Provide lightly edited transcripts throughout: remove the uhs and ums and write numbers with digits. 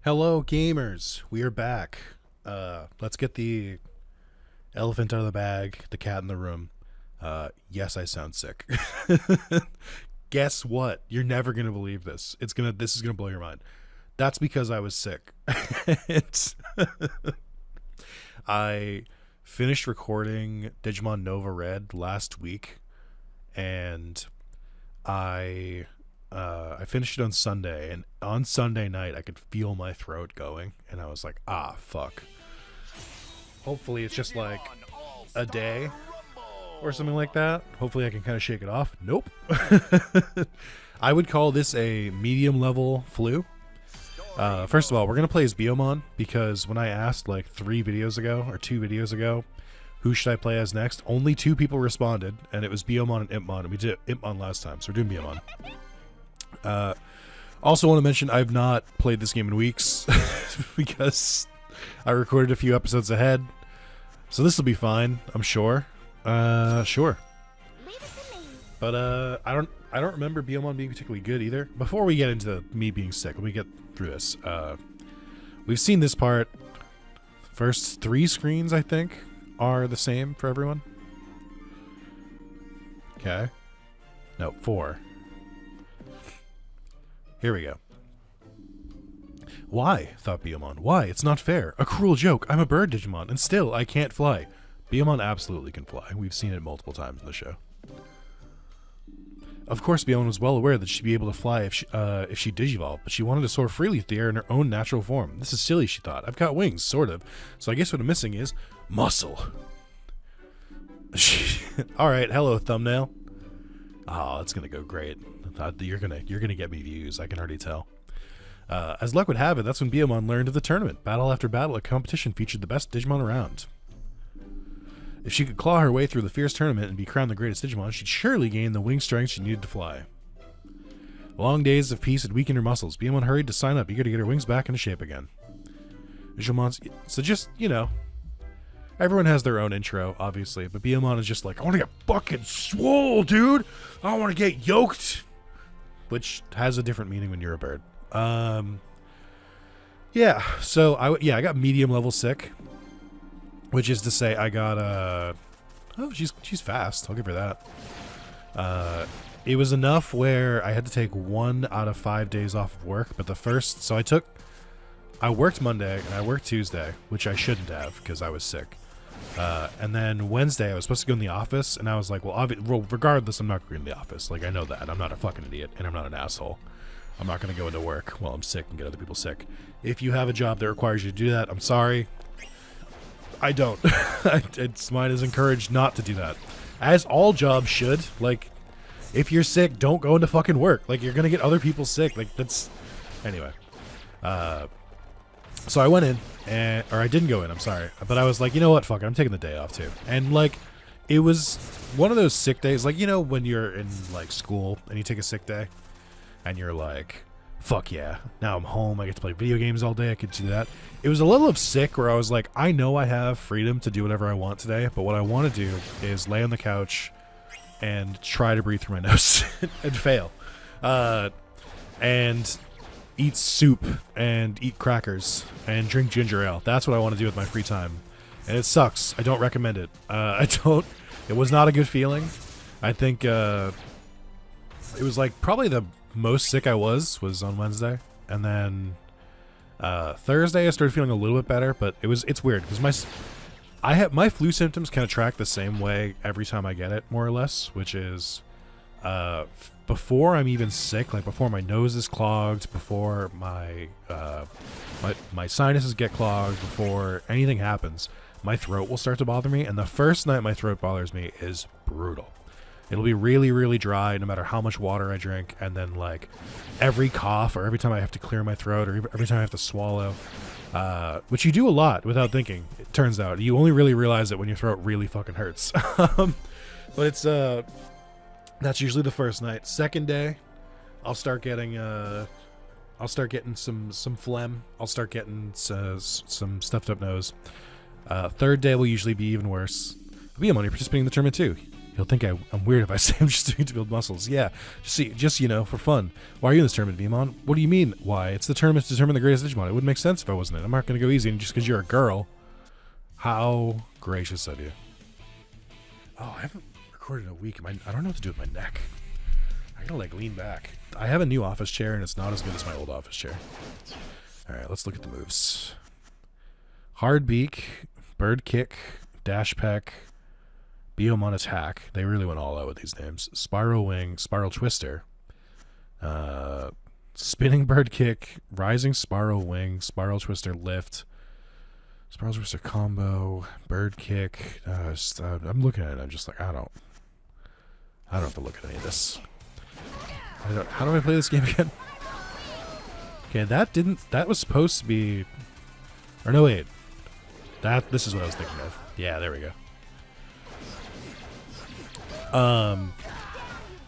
Hello, gamers. We are back. Let's get the elephant out of the bag, the cat in the room. Yes, I sound sick. Guess what? You're never gonna believe this. This is gonna blow your mind. That's because I was sick. It's I finished recording Digimon Nova Red last week, and I finished it on Sunday, and on Sunday night I could feel my throat going, and I was like, ah, fuck. Hopefully it's just like a day or something like that. Hopefully I can kind of shake it off. Nope. I would call this a medium level flu. First of all, we're going to play as Biyomon, because when I asked like 2 videos ago, who should I play as next, only 2 people responded, and it was Biyomon and Impmon, and we did Impmon last time, so we're doing Biyomon. Also want to mention I've not played this game in weeks because I recorded a few episodes ahead, so this will be fine, I'm sure. Sure. But I don't remember Biyomon being particularly good either. Before we get into me being sick, let me get through this. We've seen this part. First 3 screens, I think, are the same for everyone. Okay. No, 4. Here we go. Why? Thought Biyomon. Why? It's not fair. A cruel joke. I'm a bird Digimon, and still I can't fly. Biyomon absolutely can fly. We've seen it multiple times in the show. Of course, Biyomon was well aware that she'd be able to fly if she digivolved, but she wanted to soar freely through the air in her own natural form. This is silly, she thought. I've got wings, sort of. So I guess what I'm missing is muscle. Alright, hello, thumbnail. Oh, it's gonna go great. You're gonna get me views, I can already tell. As luck would have it, that's when Biyomon learned of the tournament. Battle after battle, a competition featured the best Digimon around. If she could claw her way through the fierce tournament and be crowned the greatest Digimon, she'd surely gain the wing strength she needed to fly. Long days of peace had weakened her muscles. Biyomon hurried to sign up, eager to get her wings back into shape again. So just, you know, everyone has their own intro, obviously, but Biyomon is just like, I want to get fucking swole, dude! I want to get yoked! Which has a different meaning when you're a bird. Yeah, so I got medium level sick. Which is to say, I got oh, she's fast. I'll give her that. It was enough where I had to take 1 out of 5 days off of work. But I worked Monday and I worked Tuesday, which I shouldn't have because I was sick. And then Wednesday I was supposed to go in the office, and I was like, well, regardless, I'm not going to the office. Like, I know that. I'm not a fucking idiot, and I'm not an asshole. I'm not going to go into work while I'm sick and get other people sick. If you have a job that requires you to do that, I'm sorry. I don't. Mine is encouraged not to do that. As all jobs should. Like, if you're sick, don't go into fucking work. Like, you're gonna get other people sick. Like, that's... Anyway. So I went in, or I didn't go in, I'm sorry. But I was like, you know what, fuck it, I'm taking the day off too. And, like, it was one of those sick days. Like, you know when you're in, like, school and you take a sick day? And you're like... Fuck yeah. Now I'm home. I get to play video games all day. I could do that. It was a little of sick where I was like, I know I have freedom to do whatever I want today, but what I want to do is lay on the couch and try to breathe through my nose and fail. And eat soup and eat crackers and drink ginger ale. That's what I want to do with my free time. And it sucks. I don't recommend it. It was not a good feeling. I think it was like probably the most sick I was on Wednesday, and then Thursday I started feeling a little bit better, but it's weird because my flu symptoms kind of track the same way every time I get it, more or less, which is before I'm even sick, like before my nose is clogged, before my sinuses get clogged, before anything happens, my throat will start to bother me, and the first night my throat bothers me is brutal. It'll be really, really dry no matter how much water I drink, and then, like, every cough or every time I have to clear my throat or every time I have to swallow, which you do a lot without thinking, it turns out. You only really realize it when your throat really fucking hurts. But it's, that's usually the first night. Second day, I'll start getting some phlegm. I'll start getting some stuffed up nose. Third day will usually be even worse. Biyomon, you're participating in the tournament too. He'll think I'm weird if I say I'm just doing it to build muscles. Yeah, just for fun. Why are you in this tournament, Vmon? What do you mean, why? It's the tournament to determine the greatest Digimon. It wouldn't make sense if I wasn't in it. I'm not going to go easy and just because you're a girl. How gracious of you. Oh, I haven't recorded in a week. I don't know what to do with my neck. I gotta like lean back. I have a new office chair and it's not as good as my old office chair. Alright, let's look at the moves. Hard beak, bird kick, dash peck, Biomon attack. They really went all out with these names. Spiral wing, spiral twister, spinning bird kick, rising spiral wing, spiral twister lift, spiral twister combo, bird kick. I'm looking at it. I'm just like, I don't have to look at any of this. How do I play this game again? Okay, that was supposed to be, or no wait, this is what I was thinking of. Yeah, there we go.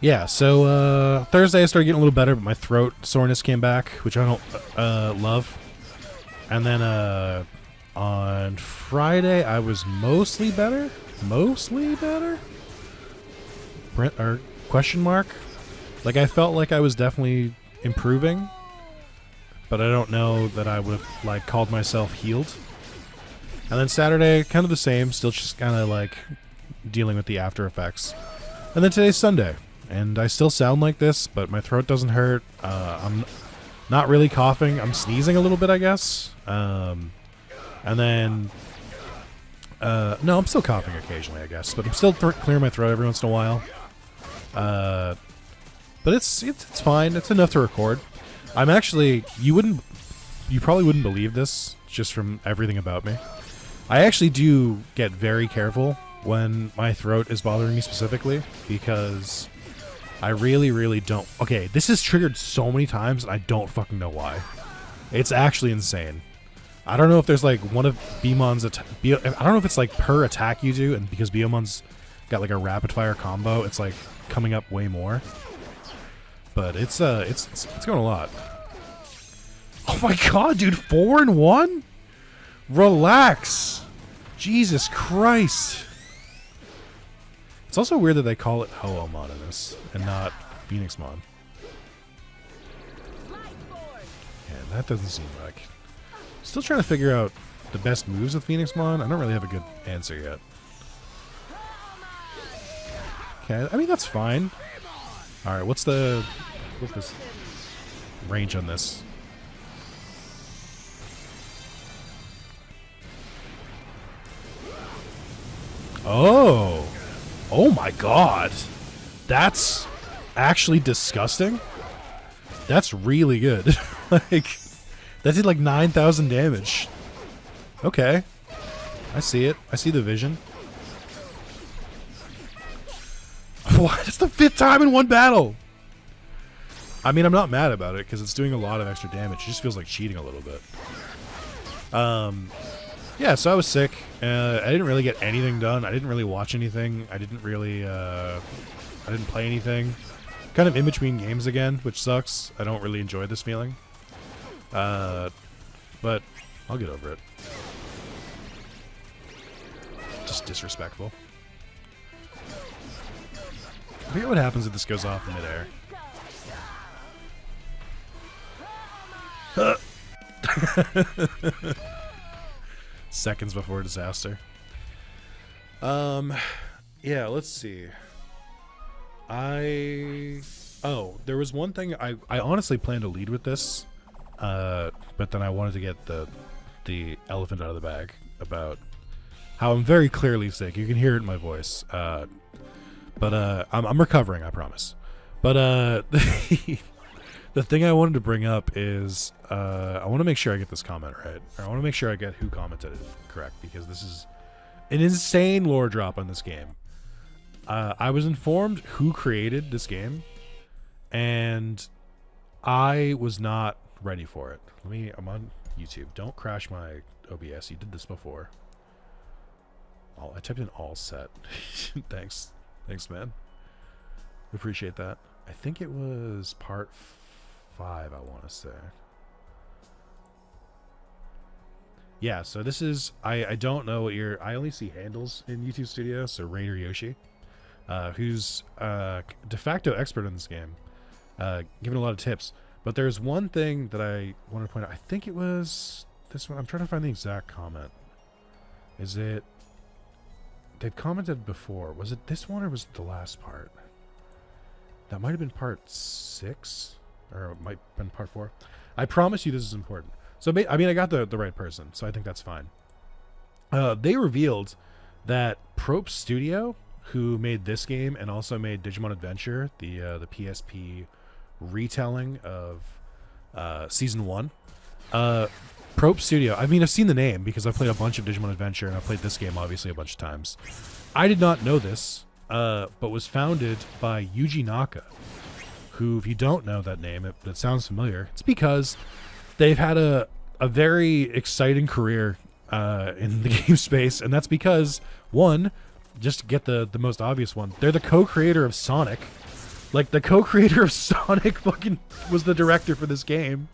Yeah, so Thursday I started getting a little better, but my throat soreness came back, which I don't love. And then on Friday I was mostly better. Or question mark? Like I felt like I was definitely improving, but I don't know that I would have like called myself healed. And then Saturday, kind of the same, still just kind of like dealing with the after effects. And then today's Sunday, and I still sound like this, but my throat doesn't hurt. I'm not really coughing. I'm sneezing a little bit, I guess. And then, no, I'm still coughing occasionally, I guess, but I'm still clearing my throat every once in a while. But it's fine. It's enough to record. I'm actually, you probably wouldn't believe this just from everything about me. I actually do get very careful when my throat is bothering me specifically because I really, really don't. Okay, this is triggered so many times and I don't fucking know why. It's actually insane. I don't know if there's like one of Bimon's I don't know if it's like per attack you do, and because Biomon's got like a rapid fire combo, it's like coming up way more. But it's going a lot. Oh my god, dude, 4-1? Relax. Jesus Christ. It's also weird that they call it Ho-Oh-Mon in this and not Phoenixmon. Yeah, that doesn't seem like. Still trying to figure out the best moves with Phoenixmon. I don't really have a good answer yet. Okay, I mean that's fine. Alright, what's this range on this? Oh. Oh my god. That's actually disgusting. That's really good. Like, that did like 9,000 damage. Okay. I see it. I see the vision. What? It's the 5th time in one battle! I mean, I'm not mad about it, because it's doing a lot of extra damage. It just feels like cheating a little bit. Yeah, so I was sick. I didn't really get anything done. I didn't really watch anything. I didn't really, I didn't play anything. Kind of in between games again, which sucks. I don't really enjoy this feeling. But I'll get over it. Just disrespectful. I forget what happens if this goes off in midair. Seconds before disaster. Yeah, let's see. Oh, there was one thing I honestly planned to lead with this, but then I wanted to get the elephant out of the bag about how I'm very clearly sick. You can hear it in my voice. But I'm recovering, I promise. But the thing I wanted to bring up is I want to make sure I get this comment right. I want to make sure I get who commented it correct, because this is an insane lore drop on this game. I was informed who created this game, and I was not ready for it. I'm on YouTube. Don't crash my OBS. You did this before. I typed in all set. Thanks, man. Appreciate that. I think it was part 5, I want to say. Yeah, so this is, I don't know what I only see handles in YouTube Studio, so Raider Yoshi. who's de facto expert in this game, giving a lot of tips. But there's one thing that I want to point out. I think it was this one. I'm trying to find the exact comment. Is it... They've commented before. Was it this one or was it the last part? That might have been part 6. Or it might have been part 4. I promise you this is important. So, I mean, I got the right person, so I think that's fine. They revealed that Probe Studio, who made this game and also made Digimon Adventure, the PSP retelling of Season 1. Probe Studio, I mean, I've seen the name because I've played a bunch of Digimon Adventure and I've played this game, obviously, a bunch of times. I did not know this, but was founded by Yuji Naka, who, if you don't know that name, it sounds familiar. It's because they've had a very exciting career in the game space, and that's because, one, just to get the most obvious one, they're the co-creator of Sonic. Like, the co-creator of Sonic fucking was the director for this game.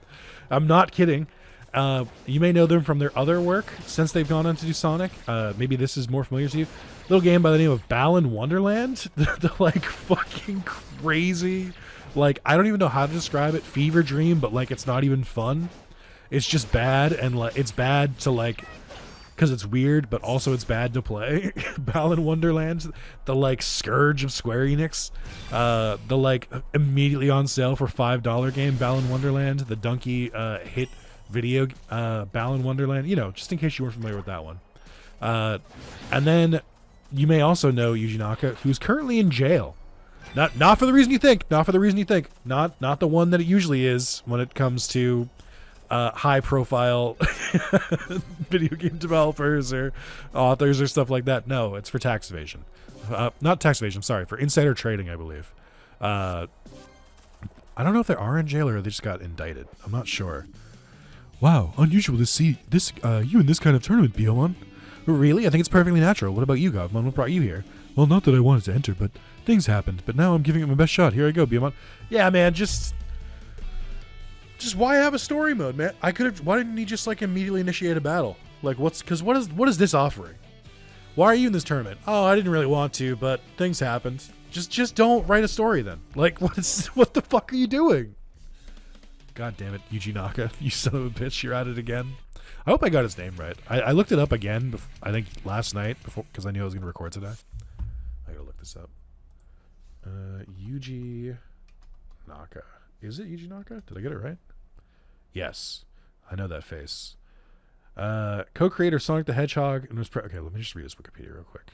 I'm not kidding. You may know them from their other work since they've gone on to do Sonic. Maybe this is more familiar to you. Little game by the name of Balan Wonderland. the like fucking crazy, like, I don't even know how to describe it, fever dream, but like it's not even fun. It's just bad, and like it's bad to like, because it's weird, but also it's bad to play. Balan Wonderland, the like scourge of Square Enix, the like immediately on sale for $5 game Balan Wonderland, the donkey hit video Balan Wonderland, you know, just in case you weren't familiar with that one. And then you may also know Yuji Naka, who's currently in jail. Not for the reason you think. Not for the reason you think. Not the one that it usually is when it comes to high profile video game developers or authors or stuff like that. No, it's for tax evasion. Not tax evasion, sorry, for insider trading, I believe. I don't know if they are in jail or they just got indicted. I'm not sure. Wow, unusual to see this you in this kind of tournament, Biomon. Really? I think it's perfectly natural. What about you, Godmon? What brought you here? Well, not that I wanted to enter, but things happened. But now I'm giving it my best shot. Here I go, Biomon. Yeah, man, just why have a story mode, man? I could have. Why didn't he just like immediately initiate a battle? Like, what is this offering? Why are you in this tournament? Oh, I didn't really want to, but things happened. Just don't write a story then. Like, what the fuck are you doing? God damn it, Yuji Naka, you son of a bitch, you're at it again. I hope I got his name right. I looked it up again, I think last night, because I knew I was going to record today. I gotta look this up. Yuji Naka. Is it Yuji Naka? Did I get it right? Yes. I know that face. Co-creator Sonic the Hedgehog. And was okay, let me just read his Wikipedia real quick,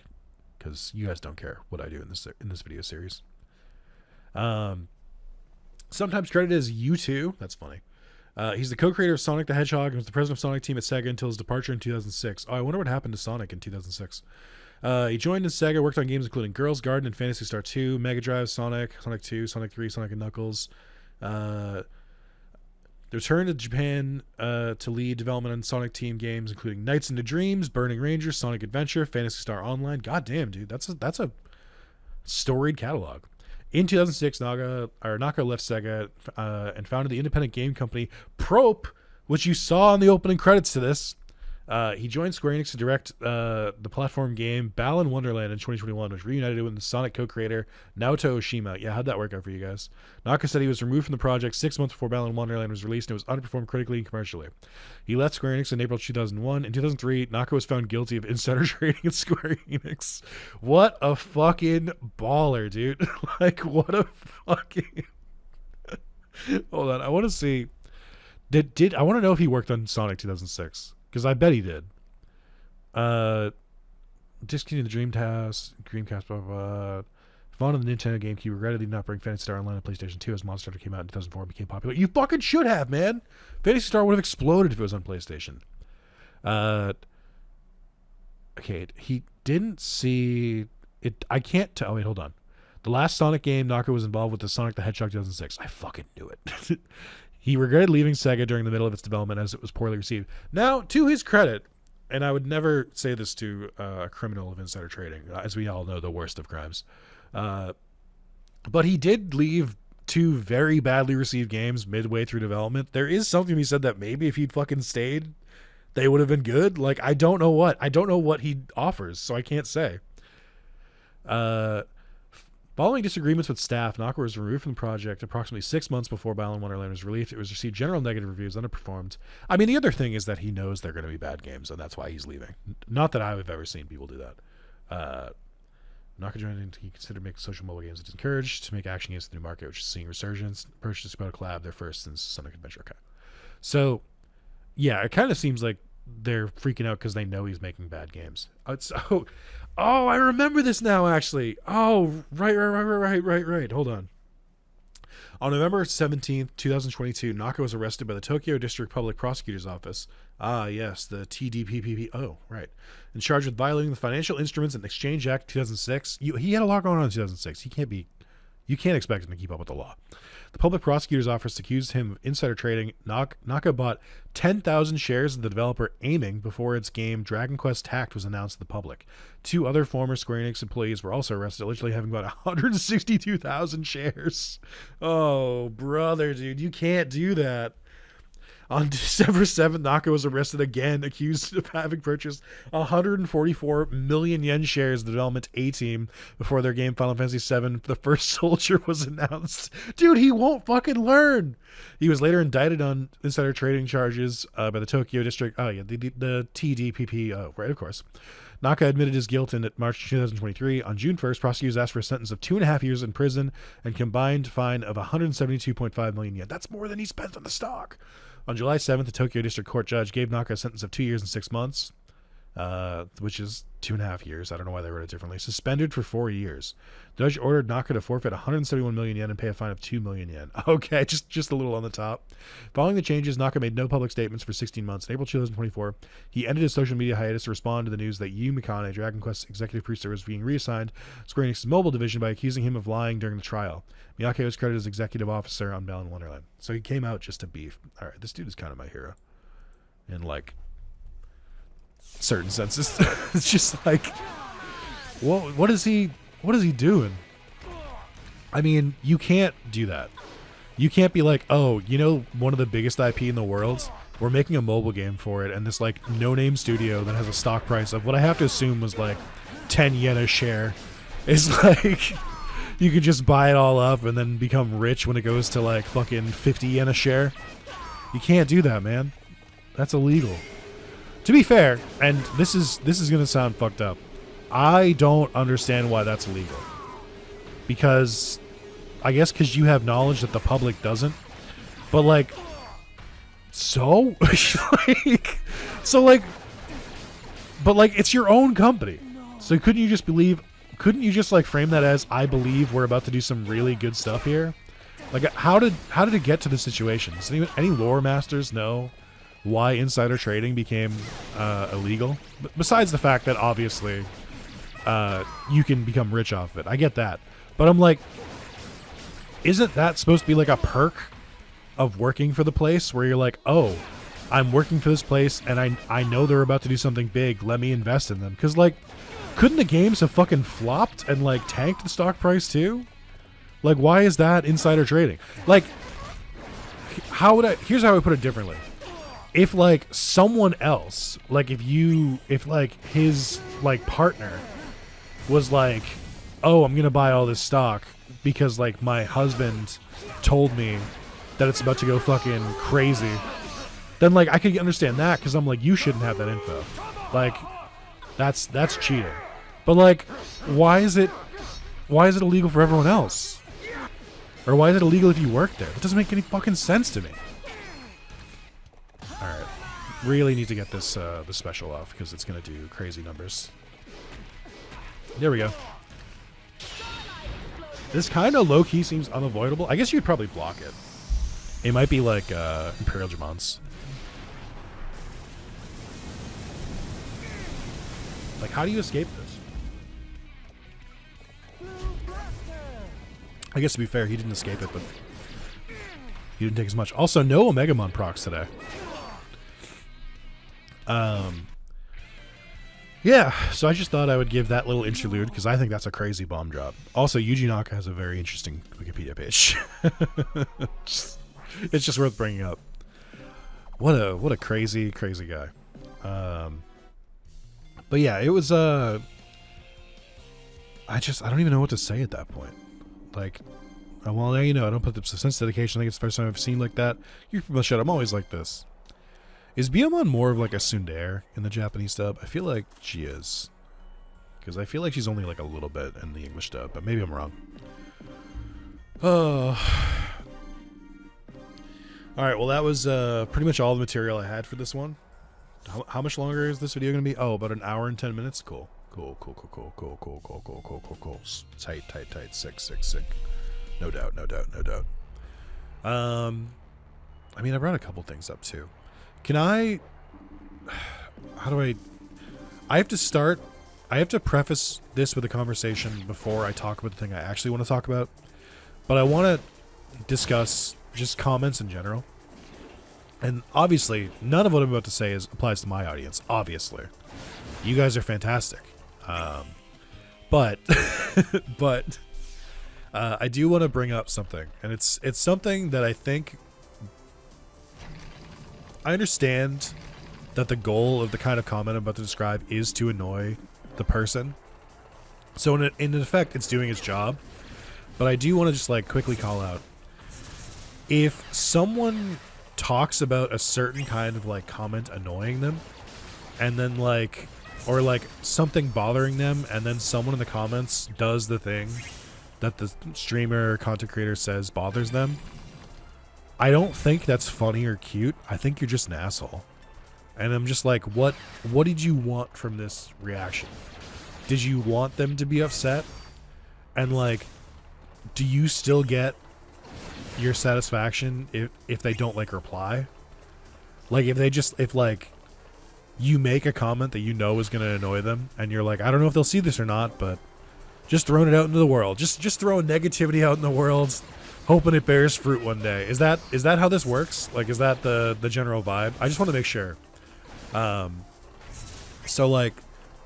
because you guys don't care what I do in this video series. Sometimes credited as U2. That's funny. He's the co-creator of Sonic the Hedgehog and was the president of Sonic Team at Sega until his departure in 2006. Oh, I wonder what happened to Sonic in 2006. He joined in Sega, worked on games including Girls Garden and Phantasy Star 2, Mega Drive, Sonic 2, Sonic 3, Sonic & Knuckles. Returned to Japan to lead development on Sonic Team games including Nights into Dreams, Burning Rangers, Sonic Adventure, Phantasy Star Online. God damn, dude, that's a storied catalog. In 2006, Naka left Sega and founded the independent game company Probe, which you saw in the opening credits to this. He joined Square Enix to direct the platform game Balan Wonderland in 2021, which reunited with the Sonic co-creator Naoto Oshima. Yeah, how'd that work out for you guys? Naka said he was removed from the project 6 months before Balan Wonderland was released and it was underperformed critically and commercially. He left Square Enix in April 2001. In 2003, Naka was found guilty of insider trading at Square Enix. What a fucking baller, dude. Like, what a fucking... Hold on, I want to see... I want to know if he worked on Sonic 2006. Because I bet he did. Discontinued the Dreamcast, blah, blah, blah. Found on the Nintendo GameCube, regretted he did not bring Phantasy Star Online to PlayStation 2 as Monster Hunter came out in 2004 and became popular. You fucking should have, man! Phantasy Star would have exploded if it was on PlayStation. Okay, he didn't see... it. I can't tell... Oh, wait, hold on. The last Sonic game, Naka was involved with the Sonic the Hedgehog 2006. I fucking knew it. He regretted leaving Sega during the middle of its development as it was poorly received. Now, to his credit, and I would never say this to a criminal of insider trading, as we all know, the worst of crimes. But he did leave 2 very badly received games midway through development. There is something to be said that maybe if he'd fucking stayed, they would have been good. Like, I don't know what he offers, so I can't say. Following disagreements with staff, Naka was removed from the project approximately 6 months before Balan Wonderland was released. It was received general negative reviews, underperformed. I mean, the other thing is that he knows they're going to be bad games, and that's why he's leaving. Not that I've ever seen people do that. Naka joined, he considered making social mobile games. It is encouraged to make action games in the new market, which is seeing resurgence. Purchased about a collab, their first since Sonic Adventure. Okay. So, yeah, it kind of seems like they're freaking out because they know he's making bad games. Oh, I remember this now, actually. Oh, right. Hold on. On November 17th, 2022, Naka was arrested by the Tokyo District Public Prosecutor's Office. Ah, yes, the TDPPP. Oh, right. And charged with violating the Financial Instruments and Exchange Act 2006. He had a lot going on in 2006. You can't expect him to keep up with the law. The Public Prosecutor's Office accused him of insider trading. Naka bought 10,000 shares of the developer Aiming before its game Dragon Quest Tact was announced to the public. 2 other former Square Enix employees were also arrested, allegedly having bought 162,000 shares. Oh, brother, dude, you can't do that. On December 7th, Naka was arrested again, accused of having purchased 144 million yen shares of the development A-Team before their game Final Fantasy VII, The First Soldier, was announced. Dude, he won't fucking learn. He was later indicted on insider trading charges by the Tokyo District. Oh, yeah, the TDPP. Oh, right, of course. Naka admitted his guilt in March 2023. On June 1st, prosecutors asked for a sentence of 2.5 years in prison and combined fine of 172.5 million yen. That's more than he spent on the stock. On July 7th, the Tokyo District Court judge gave Naka a sentence of 2 years and 6 months, which is 2.5 years. I don't know why they wrote it differently. Suspended for 4 years. The judge ordered Naka to forfeit 171 million yen and pay a fine of 2 million yen. Okay, just a little on the top. Following the changes, Naka made no public statements for 16 months. In April 2024, he ended his social media hiatus to respond to the news that Yu Mikane, Dragon Quest executive producer, was being reassigned Square Enix's mobile division by accusing him of lying during the trial. Miyake was credited as executive officer on Balan Wonderland. So he came out just to beef. All right, this dude is kind of my hero. In, like, certain senses. It's just like, what is he doing? I mean, you can't do that. You can't be like, oh, you know, one of the biggest IP in the world, we're making a mobile game for it, and this like no-name studio that has a stock price of what I have to assume was like 10 yen a share is like, you could just buy it all up and then become rich when it goes to like fucking 50 yen a share. You can't do that, man. That's illegal. To be fair, and this is gonna sound fucked up, I don't understand why that's illegal. Because I guess because you have knowledge that the public doesn't. But like, so but like it's your own company. So couldn't you just like frame that as, I believe we're about to do some really good stuff here? Like, how did it get to this situation? Does any lore masters know why insider trading became illegal? Besides the fact that obviously you can become rich off of it. I get that. But I'm like, isn't that supposed to be like a perk of working for the place where you're like, oh, I'm working for this place and I know they're about to do something big. Let me invest in them. Because like, couldn't the games have fucking flopped and like tanked the stock price too? Like, why is that insider trading? Like, here's how I put it differently. If like someone else, like if like his like partner was like, oh, I'm gonna buy all this stock because like my husband told me that it's about to go fucking crazy, then like I could understand that, because I'm like, you shouldn't have that info. Like, that's cheating. But like, why is it illegal for everyone else? Or why is it illegal if you work there? It doesn't make any fucking sense to me. Alright. Really need to get this the special off because it's gonna do crazy numbers. There we go. This kind of low-key seems unavoidable. I guess you'd probably block it. It might be like Imperial Germans. Like, how do you escape this? I guess to be fair, he didn't escape it, but he didn't take as much. Also, no Omegamon procs today. Yeah, so I just thought I would give that little interlude because I think that's a crazy bomb drop. Also, Yuji Naka has a very interesting Wikipedia page. It's just worth bringing up. What a crazy guy. But yeah, it was I don't even know what to say at that point. Like, well, now you know. I don't put the sense dedication. I think it's the first time I've seen like that. You're from the shut. I'm always like this. Is Biyomon more of like a tsundere in the Japanese dub? I feel like she is. Because I feel like she's only like a little bit in the English dub, but maybe I'm wrong. Oh. Alright, well that was pretty much all the material I had for this one. How much longer is this video going to be? Oh, about an hour and 10 minutes? Cool. Cool. Tight. Sick. No doubt. I mean, I brought a couple things up too. Can I... How do I have to preface this with a conversation before I talk about the thing I actually want to talk about. But I want to discuss just comments in general. And obviously, none of what I'm about to say applies to my audience. Obviously. You guys are fantastic. But I do want to bring up something. And it's something that I think... I understand that the goal of the kind of comment I'm about to describe is to annoy the person. So in effect, it's doing its job. But I do want to just like quickly call out. If someone talks about a certain kind of like comment annoying them, and then like, or like something bothering them, and then someone in the comments does the thing that the streamer or content creator says bothers them, I don't think that's funny or cute. I think you're just an asshole. And I'm just like, what did you want from this reaction? Did you want them to be upset? And like, do you still get your satisfaction if they don't like reply? Like if like you make a comment that you know is going to annoy them and you're like, I don't know if they'll see this or not, but just throwing it out into the world, just throwing negativity out in the world, hoping it bears fruit one day. Is that how this works? Like, is that the general vibe? I just want to make sure. So like,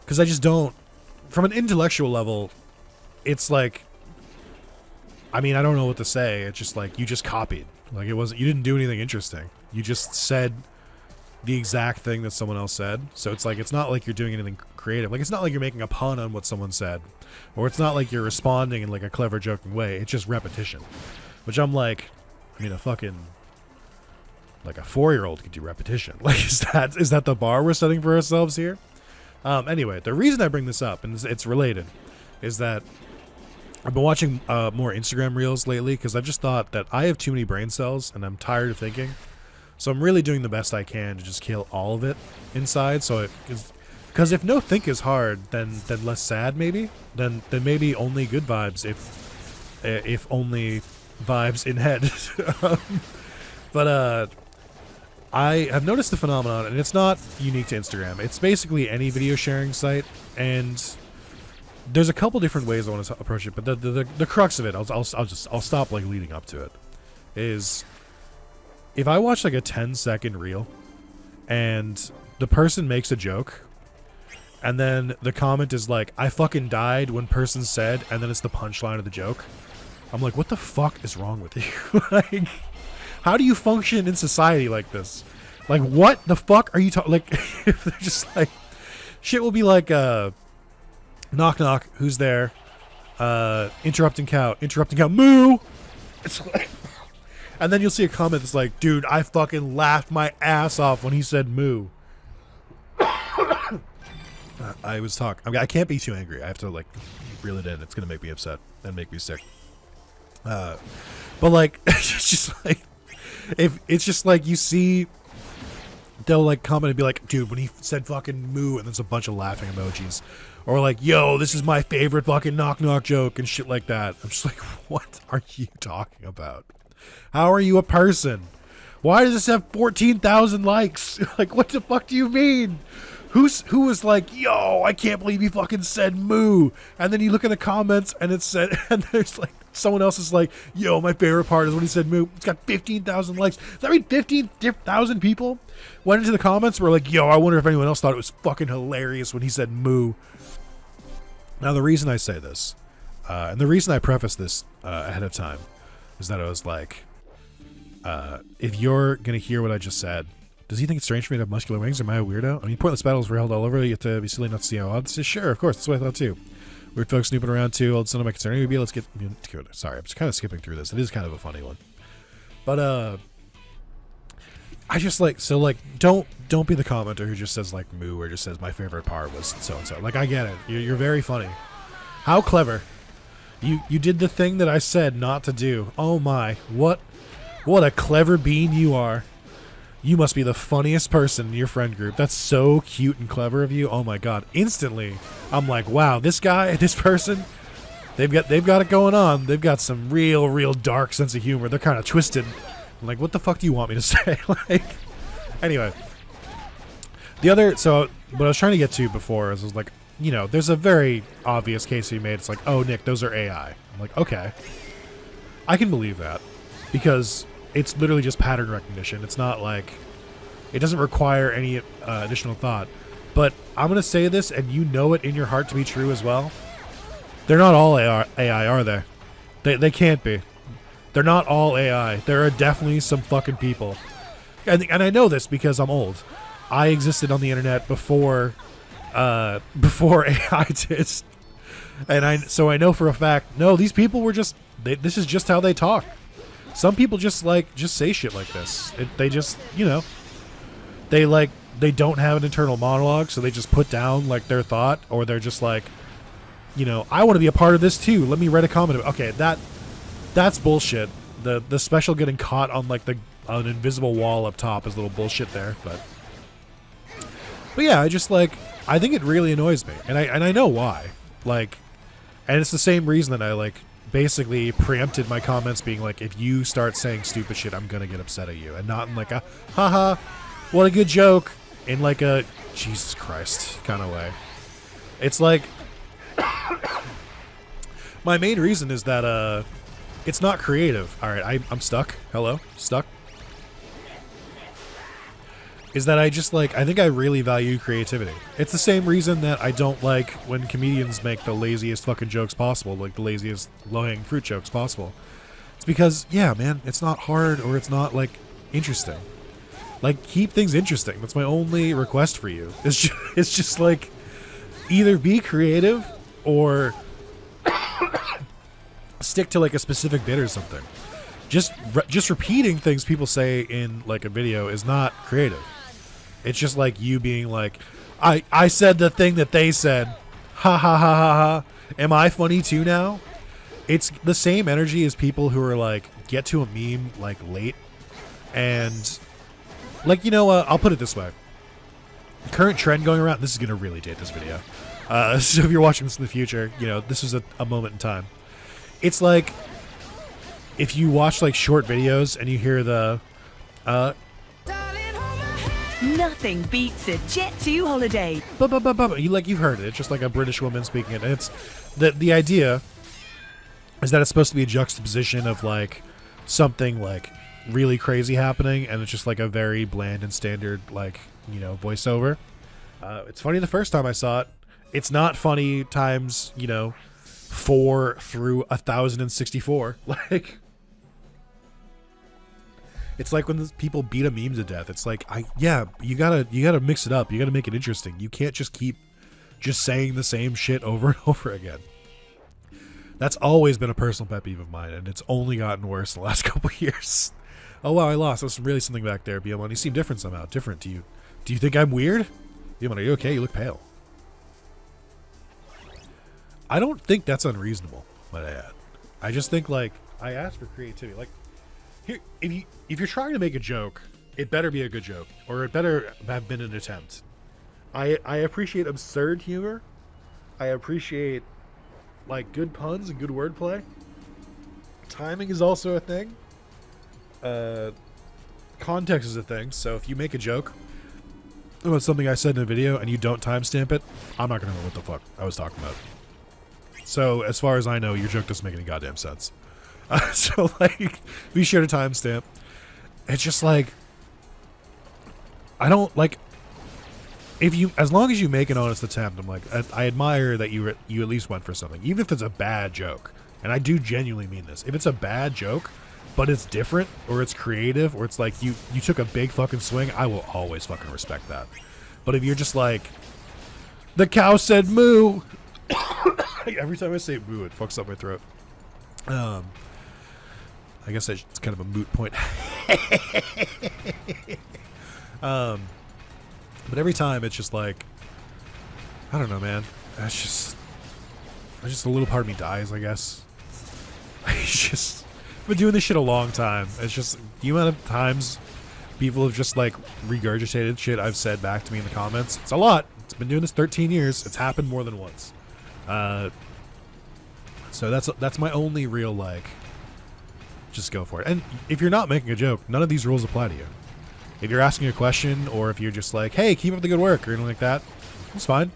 cause I just don't, from an intellectual level, it's like, I mean, I don't know what to say. It's just like, you just copied. Like you didn't do anything interesting. You just said the exact thing that someone else said. So it's like, it's not like you're doing anything creative. Like, it's not like you're making a pun on what someone said, or it's not like you're responding in like a clever, joking way. It's just repetition, which I'm like, I mean, like a 4-year-old could do repetition. Like, is that the bar we're setting for ourselves here? Anyway, the reason I bring this up, and it's related, is that I've been watching more Instagram reels lately because I've just thought that I have too many brain cells and I'm tired of thinking. So I'm really doing the best I can to just kill all of it inside. So because if no think is hard, then less sad maybe. Then maybe only good vibes if only vibes in head. But I have noticed the phenomenon, and it's not unique to Instagram. It's basically any video sharing site, and there's a couple different ways I want to approach it. But the crux of it, I'll stop like leading up to it, is if I watch like a 10-second reel, and the person makes a joke, and then the comment is like, "I fucking died when person said," and then it's the punchline of the joke. I'm like, what the fuck is wrong with you? Like, how do you function in society like this? Like, what the fuck are you talking? Like, if they're just like, shit will be like, knock knock, who's there? Interrupting cow, moo. It's like, and then you'll see a comment that's like, dude, I fucking laughed my ass off when he said moo. I was talking. I mean, I can't be too angry. I have to like reel it in. It's gonna make me upset and make me sick. But like, it's just like, if it's just like you see, they'll like comment and be like, dude, when he said fucking moo, and there's a bunch of laughing emojis, or like, yo, this is my favorite fucking knock knock joke and shit like that. I'm just like, what are you talking about? How are you a person? Why does this have 14,000 likes? Like, what the fuck do you mean? Who was like, yo, I can't believe he fucking said moo, and then you look at the comments and it said, and there's like, someone else is like, yo, my favorite part is when he said moo. It's got 15,000 likes. Does that mean 15,000 people went into the comments and were like, yo, I wonder if anyone else thought it was fucking hilarious when he said moo. Now, the reason I say this, and the reason I preface this ahead of time, is that I was like, if you're going to hear what I just said, does he think it's strange for me to have muscular wings? Am I a weirdo? I mean, pointless battles were held all over. You have to be silly not to see how odd this is. Sure, of course, that's what I thought too. Weird folks snooping around too. I'll send my concern. Maybe let's get. Sorry, I'm just kind of skipping through this. It is kind of a funny one, but I just like don't be the commenter who just says like moo or just says my favorite part was so and so. Like I get it. You're very funny. How clever. You did the thing that I said not to do. Oh my, what a clever bean you are. You must be the funniest person in your friend group. That's so cute and clever of you. Oh my god. Instantly, I'm like, wow, this guy, this person, they've got it going on. They've got some real dark sense of humor. They're kind of twisted. I'm like, what the fuck do you want me to say? Like, anyway. So what I was trying to get to before is I was like, you know, there's a very obvious case to be made. It's like, oh, Nick, those are AI. I'm like, okay. I can believe that. Because it's literally just pattern recognition. It's not like... It doesn't require any additional thought. But I'm going to say this, and you know it in your heart to be true as well. They're not all AI, are they? They can't be. They're not all AI. There are definitely some fucking people. And I know this because I'm old. I existed on the internet before AI did. And so I know for a fact, no, these people were just... this is just how they talk. Some people just say shit like this. They just, you know, they don't have an internal monologue, so they just put down like their thought, or they're just like, you know, I want to be a part of this too. Let me write a comment. Okay, that's bullshit. The special getting caught on like an invisible wall up top is a little bullshit there, but yeah, I think it really annoys me, and I know why. Like, and it's the same reason that I like basically preempted my comments being like, if you start saying stupid shit, I'm gonna get upset at you, and not in like a haha, what a good joke, in like a Jesus Christ kind of way. It's like my main reason is that it's not creative. All right, I'm stuck. Hello, stuck. Is that I think I really value creativity. It's the same reason that I don't like when comedians make the laziest fucking jokes possible, like the laziest low-hanging fruit jokes possible. It's because, yeah, man, it's not hard or it's not, like, interesting. Like, keep things interesting. That's my only request for you. It's just like, either be creative or stick to, like, a specific bit or something. Just repeating things people say in, like, a video is not creative. It's just like you being like, I said the thing that they said. Ha ha ha ha ha. Am I funny too now? It's the same energy as people who are like, get to a meme like late. And like, you know, I'll put it this way. The current trend going around, this is going to really date this video. So if you're watching this in the future, you know, this is a moment in time. It's like, if you watch like short videos and you hear the, nothing beats a Jet 2 holiday. You've heard it. It's just like a British woman speaking it. And it's the idea is that it's supposed to be a juxtaposition of like something like really crazy happening, and it's just like a very bland and standard like, you know, voiceover. It's funny the first time I saw it. It's not funny times, you know, 4 through 1064. Like, it's like when people beat a meme to death. It's like, you gotta mix it up. You gotta make it interesting. You can't just keep just saying the same shit over and over again. That's always been a personal pet peeve of mine, and it's only gotten worse the last couple of years. Oh wow, I lost. There's really something back there, BM1. You seem different somehow. Different to you. Do you think I'm weird? BM1, are you okay? You look pale. I don't think that's unreasonable, might I add. I just think, like, I ask for creativity. Like, here, if you're trying to make a joke, it better be a good joke, or it better have been an attempt. I appreciate absurd humor. I appreciate, like, good puns and good wordplay. Timing is also a thing. Context is a thing. So if you make a joke about something I said in a video and you don't timestamp it, I'm not gonna know what the fuck I was talking about. So as far as I know, your joke doesn't make any goddamn sense. So like, be sure to timestamp. It's just like, I don't like, as long as you make an honest attempt, I'm like, I admire that you at least went for something, even if it's a bad joke. And I do genuinely mean this. If it's a bad joke, but it's different, or it's creative, or it's like you took a big fucking swing, I will always fucking respect that. But if you're just like, the cow said moo, Every time I say boo, it fucks up my throat. I guess it's kind of a moot point. But every time it's just like, I don't know, man. That's just a little part of me dies, I guess. I've been doing this shit a long time. It's just the amount of times people have just like regurgitated shit I've said back to me in the comments. It's a lot. It's been doing this 13 years. It's happened more than once. So that's my only real like. Just go for it. And if you're not making a joke, none of these rules apply to you. If you're asking a question, or if you're just like, "Hey, keep up the good work," or anything like that, it's fine.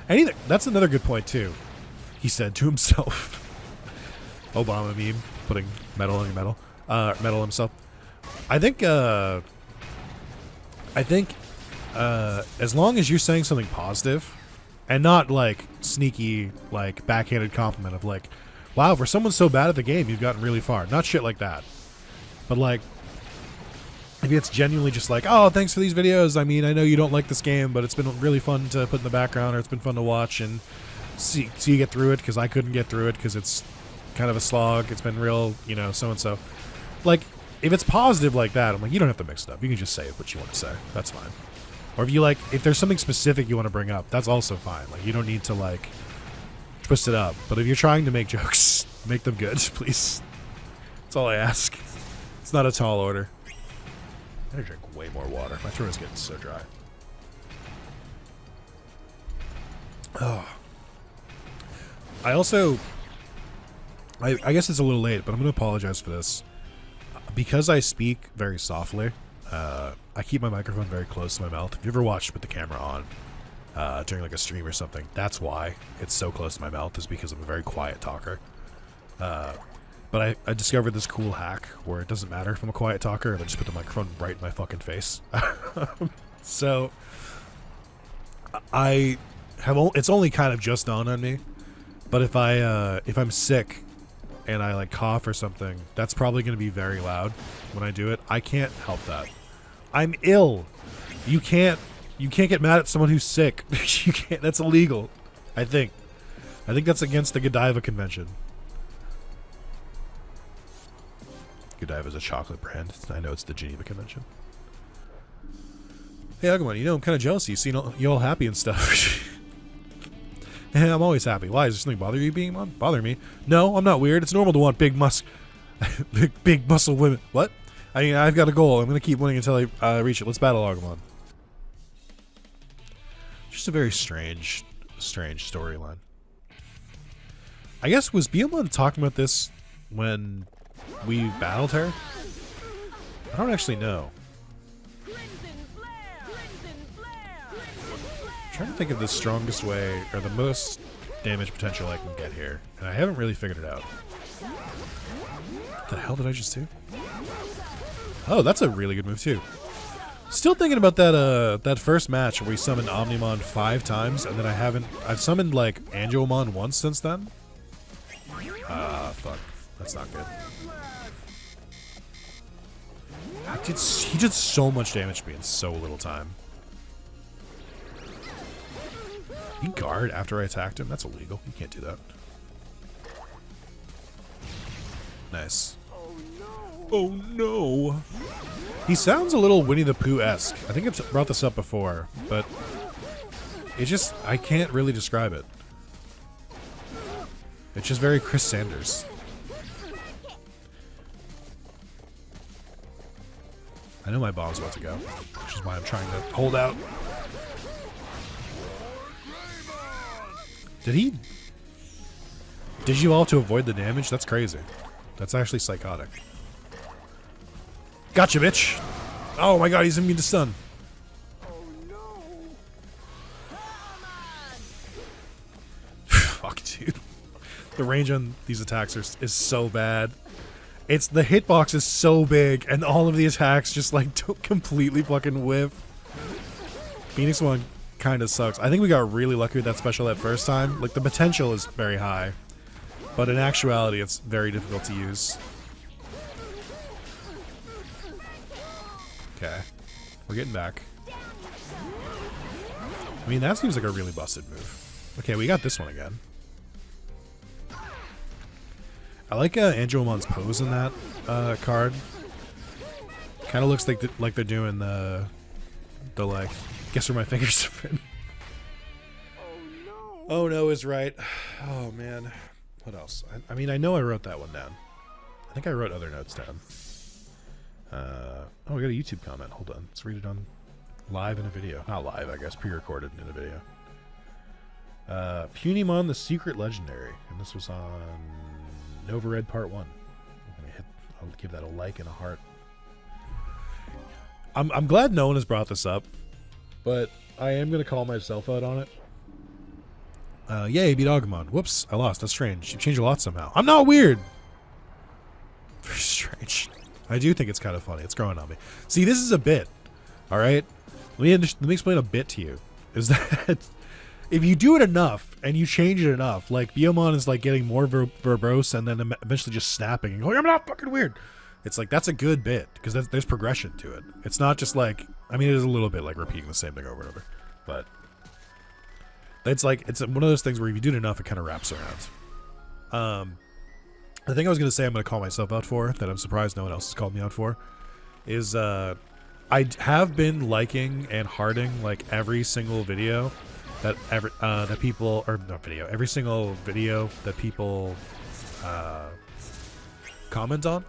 Anything. That's another good point too. He said to himself. Obama meme, putting metal on your metal, metal himself. I think as long as you're saying something positive, and not like sneaky, like backhanded compliment of like, "Wow, for someone so bad at the game, you've gotten really far." Not shit like that, but like, if it's genuinely just like, "Oh, thanks for these videos. I mean, I know you don't like this game, but it's been really fun to put in the background, or it's been fun to watch and see you get through it because I couldn't get through it because it's kind of a slog. It's been real, you know, so and so." Like, if it's positive like that, I'm like, you don't have to mix it up. You can just say what you want to say. That's fine. Or if there's something specific you want to bring up, that's also fine. Like, you don't need to like twist it up. But if you're trying to make jokes, make them good, please. That's all I ask. It's not a tall order. I gotta drink way more water. My throat is getting so dry. Oh. I also, I guess it's a little late, but I'm going to apologize for this. Because I speak very softly, I keep my microphone very close to my mouth. If you ever watched with the camera on during like a stream or something, that's why it's so close to my mouth, is because I'm a very quiet talker. But I discovered this cool hack where it doesn't matter if I'm a quiet talker, and I just put the microphone right in my fucking face. So it's only kind of just dawned on me, but if I'm sick and I like cough or something, that's probably going to be very loud when I do it. I can't help that. I'm ill. You can't get mad at someone who's sick. You can't. That's illegal. I think that's against the Godiva Convention. Godiva is a chocolate brand. I know it's the Geneva Convention. Hey, Agumon, you know, I'm kind of jealous. You seem you all happy and stuff. Hey, I'm always happy. Why? Is there something bother me? No, I'm not weird. It's normal to want big muscle women. What? I mean, I've got a goal. I'm going to keep winning until I reach it. Let's battle Agumon. Just a very strange storyline. I guess, was Biyomon talking about this when we battled her? I don't actually know. I'm trying to think of the strongest way, or the most damage potential I can get here, and I haven't really figured it out. What the hell did I just do? Oh, that's a really good move too. Still thinking about that first match where we summoned Omnimon 5 times, and then I've summoned like Angelmon once since then. Fuck. That's not good. He did so much damage to me in so little time. He guard after I attacked him? That's illegal. You can't do that. Nice. Oh no! He sounds a little Winnie the Pooh-esque. I think I've brought this up before, but I can't really describe it. It's just very Chris Sanders. I know my bomb's about to go, which is why I'm trying to hold out. Did he Digivolve to avoid the damage? That's crazy. That's actually psychotic. Gotcha, bitch! Oh my god, he's immune to stun. Oh no! Fuck, dude. The range on these attacks is so bad. The hitbox is so big, and all of the attacks just like don't completely fucking whiff. Phoenix one kind of sucks. I think we got really lucky with that special that first time. Like, the potential is very high, but in actuality, it's very difficult to use. Okay, we're getting back. I mean, that seems like a really busted move. Okay, we got this one again. I like Angelomon's pose in that card. Kind of looks like they're doing the like, guess where my fingers have been. Oh no is right. Oh man. What else? I mean, I know I wrote that one down. I think I wrote other notes down. Oh, we got a YouTube comment. Hold on. Let's read it on live in a video. Not live, I guess. Pre-recorded in a video. Punimon the Secret Legendary. And this was on Nova Red Part 1. I'll give that a like and a heart. I'm glad no one has brought this up, but I am going to call myself out on it. Yay, beat Agumon. Whoops, I lost. That's strange. You changed a lot somehow. I'm not weird. Very strange. I do think it's kind of funny. It's growing on me. See, this is a bit. All right? Let me explain a bit to you. Is that if you do it enough and you change it enough, like Biyomon is like getting more verbose and then eventually just snapping and going, I'm not fucking weird. It's like, that's a good bit because there's progression to it. It's not just like, I mean, it is a little bit like repeating the same thing over and over, but it's like, it's one of those things where if you do it enough, it kind of wraps around. The thing I was going to say I'm going to call myself out for, that I'm surprised no one else has called me out for, is I have been liking and hearting like every single video that people, or not video, every single video that people comment on.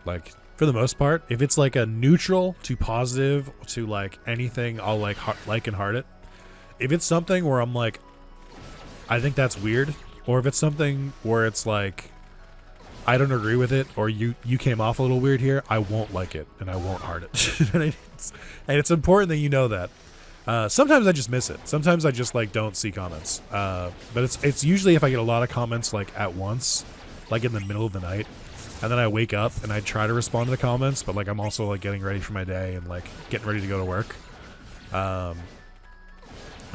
Like for the most part, if it's like a neutral to positive to like anything, I'll like and heart it. If it's something where I'm like, I think that's weird, or if it's something where it's like, I don't agree with it, or you came off a little weird here, I won't like it and I won't heart it. And it's important that you know that. Sometimes I just miss it. Sometimes I just like don't see comments. But it's usually if I get a lot of comments like at once, like in the middle of the night, and then I wake up and I try to respond to the comments, but like I'm also like getting ready for my day and like getting ready to go to work.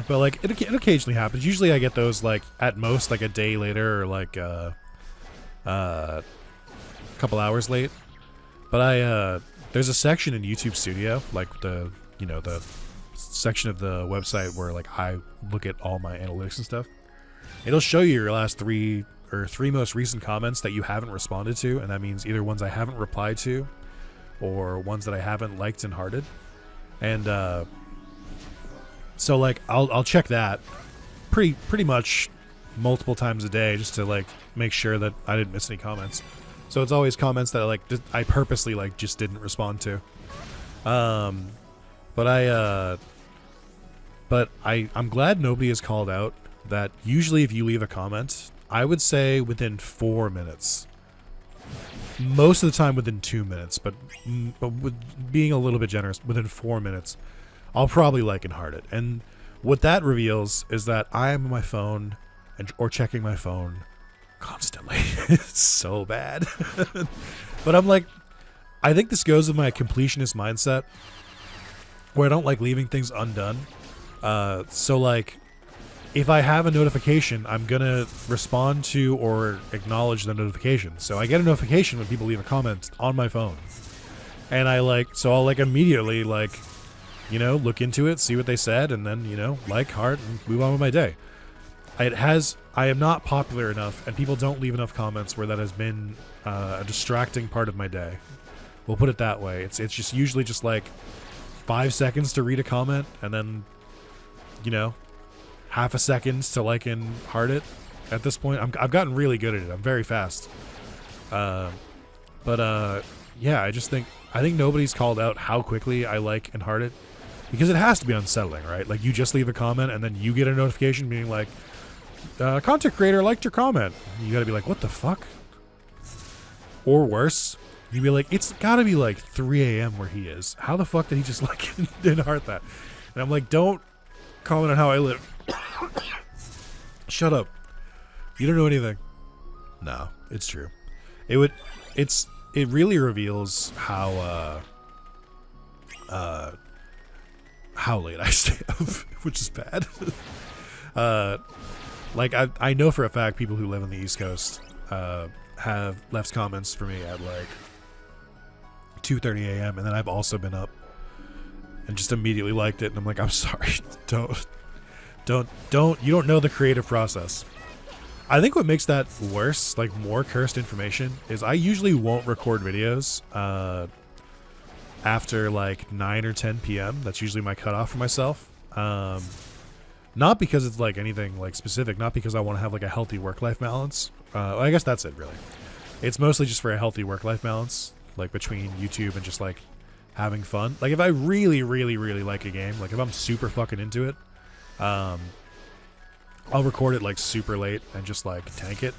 But like it occasionally happens. Usually I get those like at most like a day later or like a couple hours late. But there's a section in YouTube Studio, like the section of the website where like I look at all my analytics and stuff. It'll show you your last three most recent comments that you haven't responded to, and that means either ones I haven't replied to or ones that I haven't liked and hearted. And so like I'll check that pretty much multiple times a day just to like make sure that I didn't miss any comments. So it's always comments that like I purposely like just didn't respond to. But I'm glad nobody has called out that usually if you leave a comment, I would say within 4 minutes. Most of the time within 2 minutes, but with being a little bit generous, within 4 minutes, I'll probably like and heart it. And what that reveals is that I am on my phone or checking my phone constantly. It's so bad. But I'm like, I think this goes with my completionist mindset, where I don't like leaving things undone. So like, if I have a notification, I'm gonna respond to or acknowledge the notification. So I get a notification when people leave a comment on my phone, and I'll like immediately like, look into it, see what they said, and then like, heart, and move on with my day. I am not popular enough, and people don't leave enough comments where that has been a distracting part of my day. We'll put it that way. It's just usually just like 5 seconds to read a comment, and then half a second to like and heart it. At this point, I've gotten really good at it. I'm very fast. Yeah, I think nobody's called out how quickly I like and heart it, because it has to be unsettling, right? Like, you just leave a comment and then you get a notification being like, content creator liked your comment. You gotta be like, what the fuck? Or worse, you'd be like, it's gotta be like 3 a.m. where he is. How the fuck did he just like and heart that? And I'm like, don't comment on how I live. Shut up. You don't know anything. No, it's true. It really reveals how late I stay up, which is bad. Like I know for a fact people who live on the East Coast have left comments for me at like 2:30 a.m. and then I've also been up and just immediately liked it, and I'm like, I'm sorry, don't you don't know the creative process. I think what makes that worse, like more cursed information, is I usually won't record videos after like 9 or 10 p.m. That's usually my cutoff for myself. Not because it's like anything like specific, not because I want to have like a healthy work-life balance. I guess that's it really. It's mostly just for a healthy work-life balance, like between YouTube and just like having fun. Like if I really, really, really like a game, like if I'm super fucking into it, I'll record it like super late and just like tank it.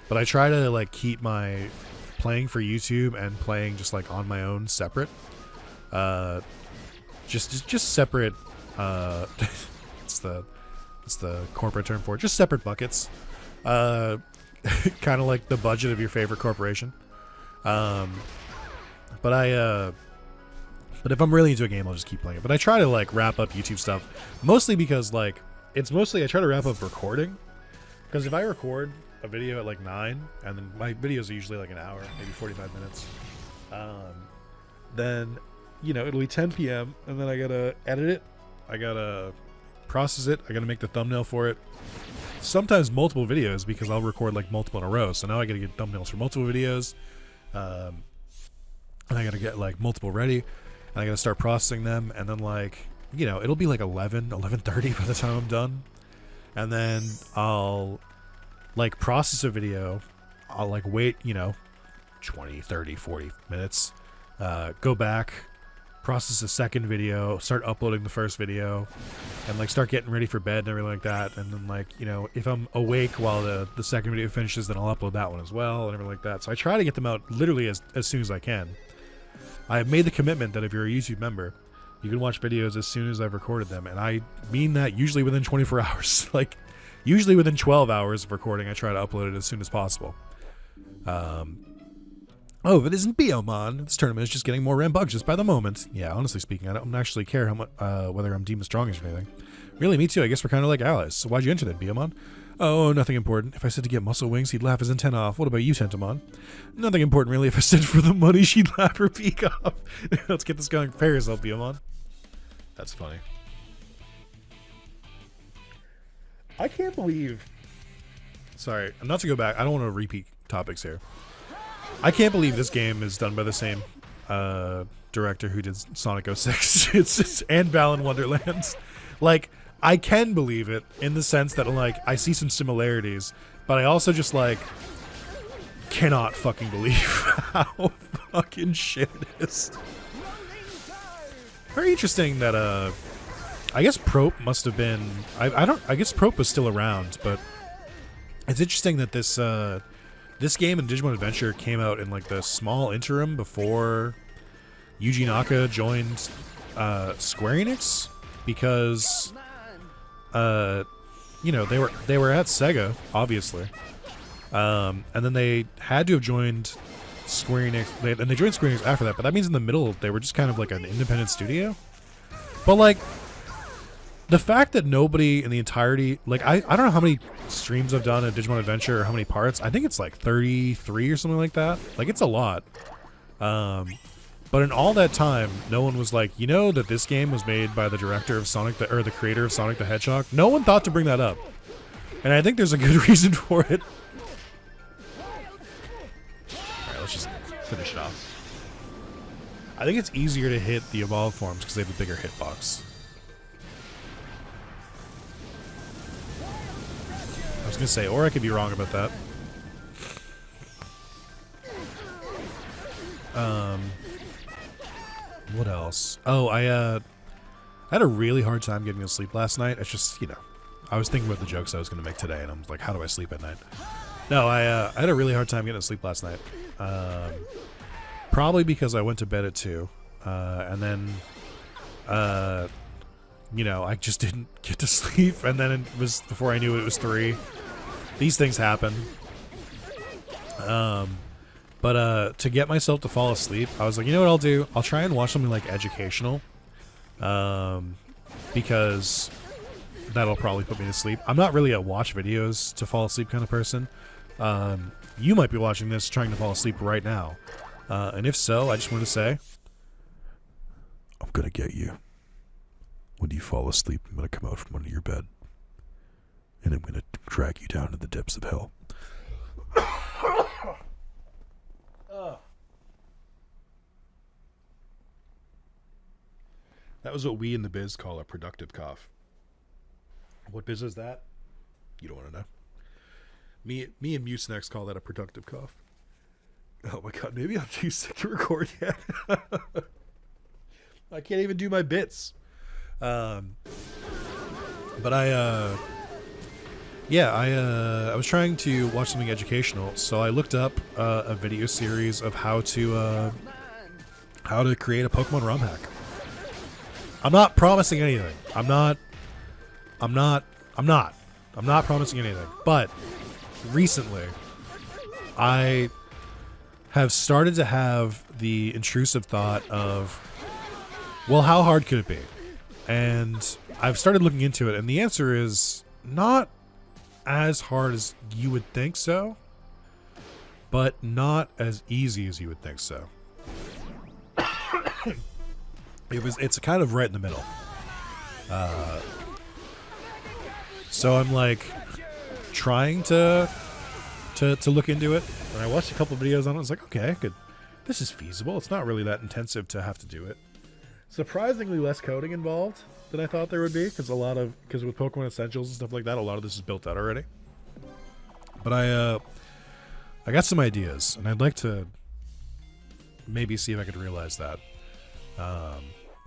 But I try to like keep my playing for YouTube and playing just like on my own separate. Just separate. It's the corporate term for it. Just separate buckets. Kind of like the budget of your favorite corporation. But if I'm really into a game, I'll just keep playing it. But I try to like wrap up YouTube stuff, mostly because like it's mostly I try to wrap up recording, because if I record a video at like 9 and then my videos are usually like an hour, maybe 45 minutes, then it'll be 10 p.m. and then I gotta edit it, I gotta process it, I gotta make the thumbnail for it. Sometimes multiple videos, because I'll record like multiple in a row. So now I gotta get thumbnails for multiple videos, and I gotta get like multiple ready, and I gotta start processing them, and then like it'll be like 11:30 by the time I'm done, and then I'll like process a video. I'll like wait 20, 30, 40 minutes, go back, process a second video, start uploading the first video, and like start getting ready for bed and everything like that. And then like if I'm awake while the second video finishes, then I'll upload that one as well and everything like that. So I try to get them out literally as soon as I can. I have made the commitment that if you're a YouTube member, you can watch videos as soon as I've recorded them, and I mean that usually within 24 hours. Like usually within 12 hours of recording, I try to upload it as soon as possible. Oh, if it isn't Biomon, this tournament is just getting more rambunctious by the moment. Yeah, honestly speaking, I don't actually care how much whether I'm deemed the strongest or anything. Really, me too. I guess we're kind of like allies. So why'd you enter then, Biomon? Oh, nothing important. If I said to get muscle wings, he'd laugh his antenna off. What about you, Tentamon? Nothing important, really. If I said for the money, she'd laugh her peak off. Let's get this going. Prepare yourself, Biomon. That's funny. I can't believe... Sorry, not to go back. I don't want to repeat topics here. I can't believe this game is done by the same director who did Sonic 06 and Balan Wonderlands. Like, I can believe it in the sense that, like, I see some similarities, but I also just, like, cannot fucking believe how fucking shit it is. Very interesting that, I guess Prope must have been... I guess Prope was still around, but it's interesting that this game and Digimon Adventure came out in, like, the small interim before Yuji Naka joined Square Enix, because... they were at Sega, obviously, and then they had to have joined Square Enix, and they joined Square Enix after that. But that means in the middle they were just kind of like an independent studio. But like the fact that nobody in the entirety, like I don't know how many streams I've done at Digimon Adventure or how many parts. I think it's like 33 or something like that. Like it's a lot. But in all that time, no one was like, that this game was made by the director of the creator of Sonic the Hedgehog. No one thought to bring that up. And I think there's a good reason for it. Alright, let's just finish it off. I think it's easier to hit the evolved forms because they have a bigger hitbox. I was going to say, or I could be wrong about that. What else? Oh, I had a really hard time getting to sleep last night. It's just, I was thinking about the jokes I was going to make today, and I was like, how do I sleep at night? No, I had a really hard time getting to sleep last night. Probably because I went to bed at 2, and then, I just didn't get to sleep, and then it was, before I knew it was 3. These things happen. But to get myself to fall asleep, I was like, you know what I'll do? I'll try and watch something like educational, because that'll probably put me to sleep. I'm not really a watch videos to fall asleep kind of person. You might be watching this trying to fall asleep right now. And if so, I just want to say, I'm going to get you. When you fall asleep, I'm going to come out from under your bed. and I'm going to drag you down to the depths of hell. That was what we in the biz call a productive cough. What biz is that? You don't want to know. Me and Mucinex call that a productive cough. Oh my god, maybe I'm too sick to record yet. I can't even do my bits. But I was trying to watch something educational, so I looked up a video series of how to create a Pokemon ROM hack. I'm not promising anything. I'm not promising anything. But recently, I have started to have the intrusive thought of, well, how hard could it be? And I've started looking into it, and the answer is not as hard as you would think so, but not as easy as you would think so. It's kind of right in the middle. So I'm like trying to look into it, and I watched a couple videos on it. I was like, okay, this is feasible. It's not really that intensive to have to do it. Surprisingly less coding involved than I thought there would be, because with Pokemon Essentials and stuff like that, a lot of this is built out already. But I got some ideas, and I'd like to maybe see if I could realize that.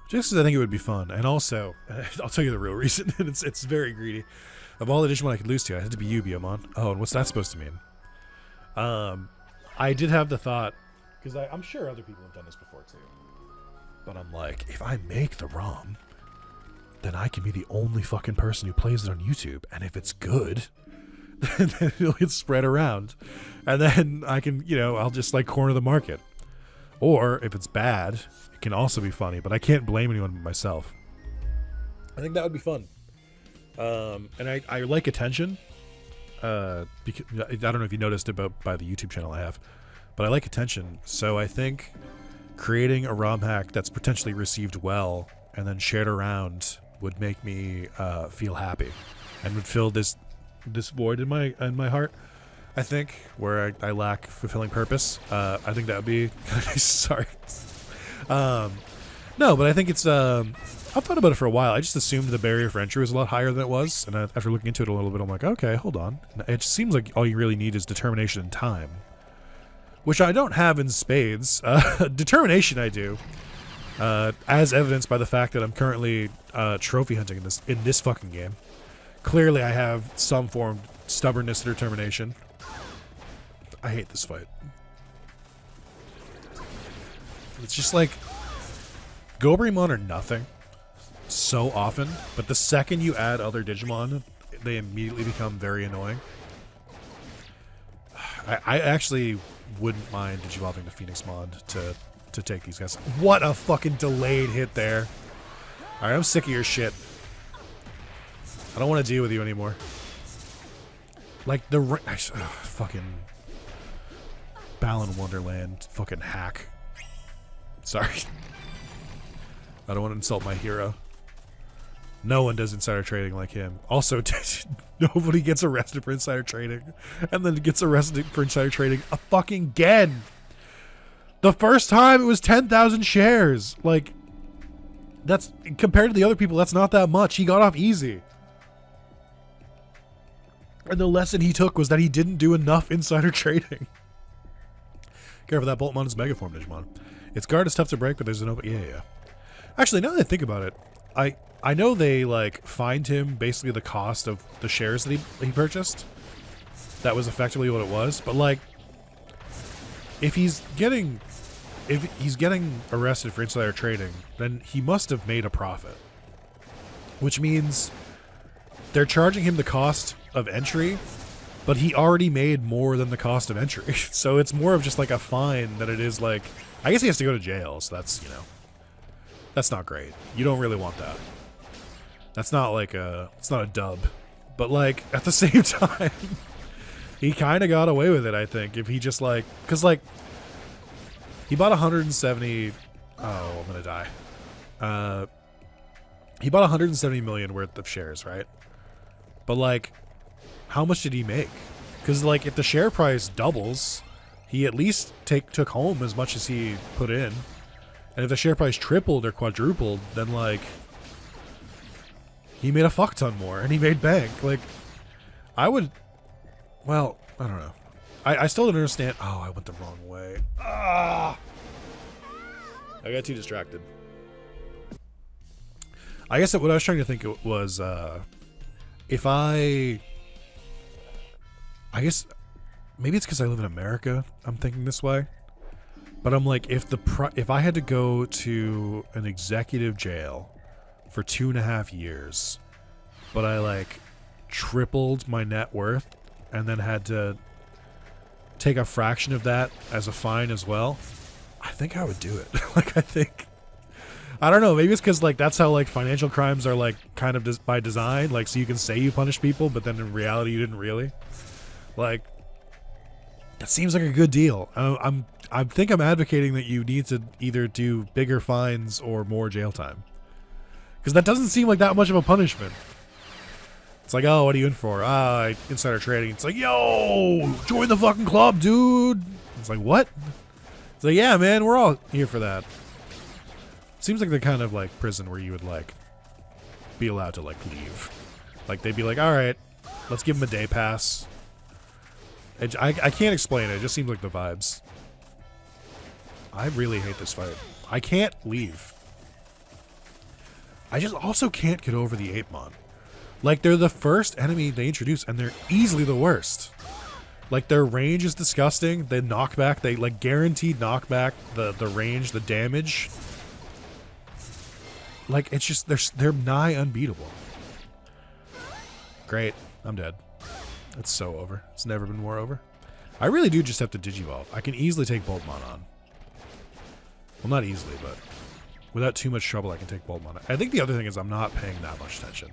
Just because I think it would be fun, and also I'll tell you the real reason. And it's very greedy. Of all the Digimon I could lose to, I had to be Yubiomon. Oh, and what's that supposed to mean? I did have the thought, because I'm sure other people have done this before too. But I'm like, if I make the ROM, then I can be the only fucking person who plays it on YouTube. And if it's good, then it'll get spread around. And then I can, I'll just like corner the market. Or if it's bad, it can also be funny. But I can't blame anyone but myself. I think that would be fun. And I like attention. Because I don't know if you noticed about by the YouTube channel I have. But I like attention. So I think creating a ROM hack that's potentially received well and then shared around would make me feel happy, and would fill this void in my heart, I think, where I lack fulfilling purpose. I think that would be sorry. No, but I think it's I've thought about it for a while. I just assumed the barrier for entry was a lot higher than it was, and after looking into it a little bit, I'm like, okay, hold on. It just seems like all you really need is determination and time, which I don't have in spades. Determination I do, as evidenced by the fact that I'm currently trophy hunting in this fucking game. Clearly I have some form of stubbornness and determination. I hate this fight. It's just like, Gobrymon are nothing so often, but the second you add other Digimon, they immediately become very annoying. I actually wouldn't mind digivolving to Phoenixmon to take these guys. What a fucking delayed hit there. Alright, I'm sick of your shit. I don't want to deal with you anymore. Like fucking Balan Wonderland fucking hack. Sorry. I don't want to insult my hero. No one does insider trading like him. Also, nobody gets arrested for insider trading, and then gets arrested for insider trading again. The first time it was 10,000 shares. Like, that's, compared to the other people, that's not that much. He got off easy. And the lesson he took was that he didn't do enough insider trading. Careful, that Boltmon is Megaform Digimon. Its guard is tough to break, but there's an open... Yeah. Actually, now that I think about it, I know they, like, fined him basically the cost of the shares that he purchased. That was effectively what it was. But, like, if he's getting arrested for insider trading, then he must have made a profit. Which means they're charging him the cost of entry, but he already made more than the cost of entry. So it's more of just like a fine than it is like... I guess he has to go to jail, so that's, that's not great. You don't really want that. That's not like it's not a dub. But like, at the same time, he kind of got away with it, I think. If he just like... Because like, he bought 170... Oh, I'm gonna die. He bought 170 million worth of shares, right? But like, how much did he make? Because like if the share price doubles, he at least took home as much as he put in. And if the share price tripled or quadrupled, then like he made a fuck ton more and he made bank. Like I would, well, I don't know. I still don't understand. Oh, I went the wrong way. Ah! I got too distracted. I guess what I was trying to think was if I guess maybe it's because I live in America. I'm thinking this way, but I'm like, if I had to go to an executive jail for 2.5 years, but I like tripled my net worth and then had to take a fraction of that as a fine as well, I think I would do it. Like I don't know, maybe it's because like that's how like financial crimes are like kind of by design, like so you can say you punish people but then in reality you didn't really. Like that seems like a good deal. I think I'm advocating that you need to either do bigger fines or more jail time, because that doesn't seem like that much of a punishment. It's like, oh, what are you in for? Insider trading. It's like, yo, join the fucking club, dude. It's like, what? It's like, yeah, man, we're all here for that. Seems like the kind of like prison where you would like be allowed to like leave. Like they'd be like, all right, let's give him a day pass. I can't explain it. It just seems like the vibes. I really hate this fight. I can't leave. I just also can't get over the 8-mon. Like, they're the first enemy they introduce, and they're easily the worst. Like, their range is disgusting. They knockback, they, like, guaranteed knockback, the range, the damage. Like, it's just, they're nigh unbeatable. Great. I'm dead. It's so over. It's never been more over. I really do just have to Digivolve. I can easily take Boltmon on. Well, not easily, but without too much trouble, I can take Boltmon on. I think the other thing is I'm not paying that much attention.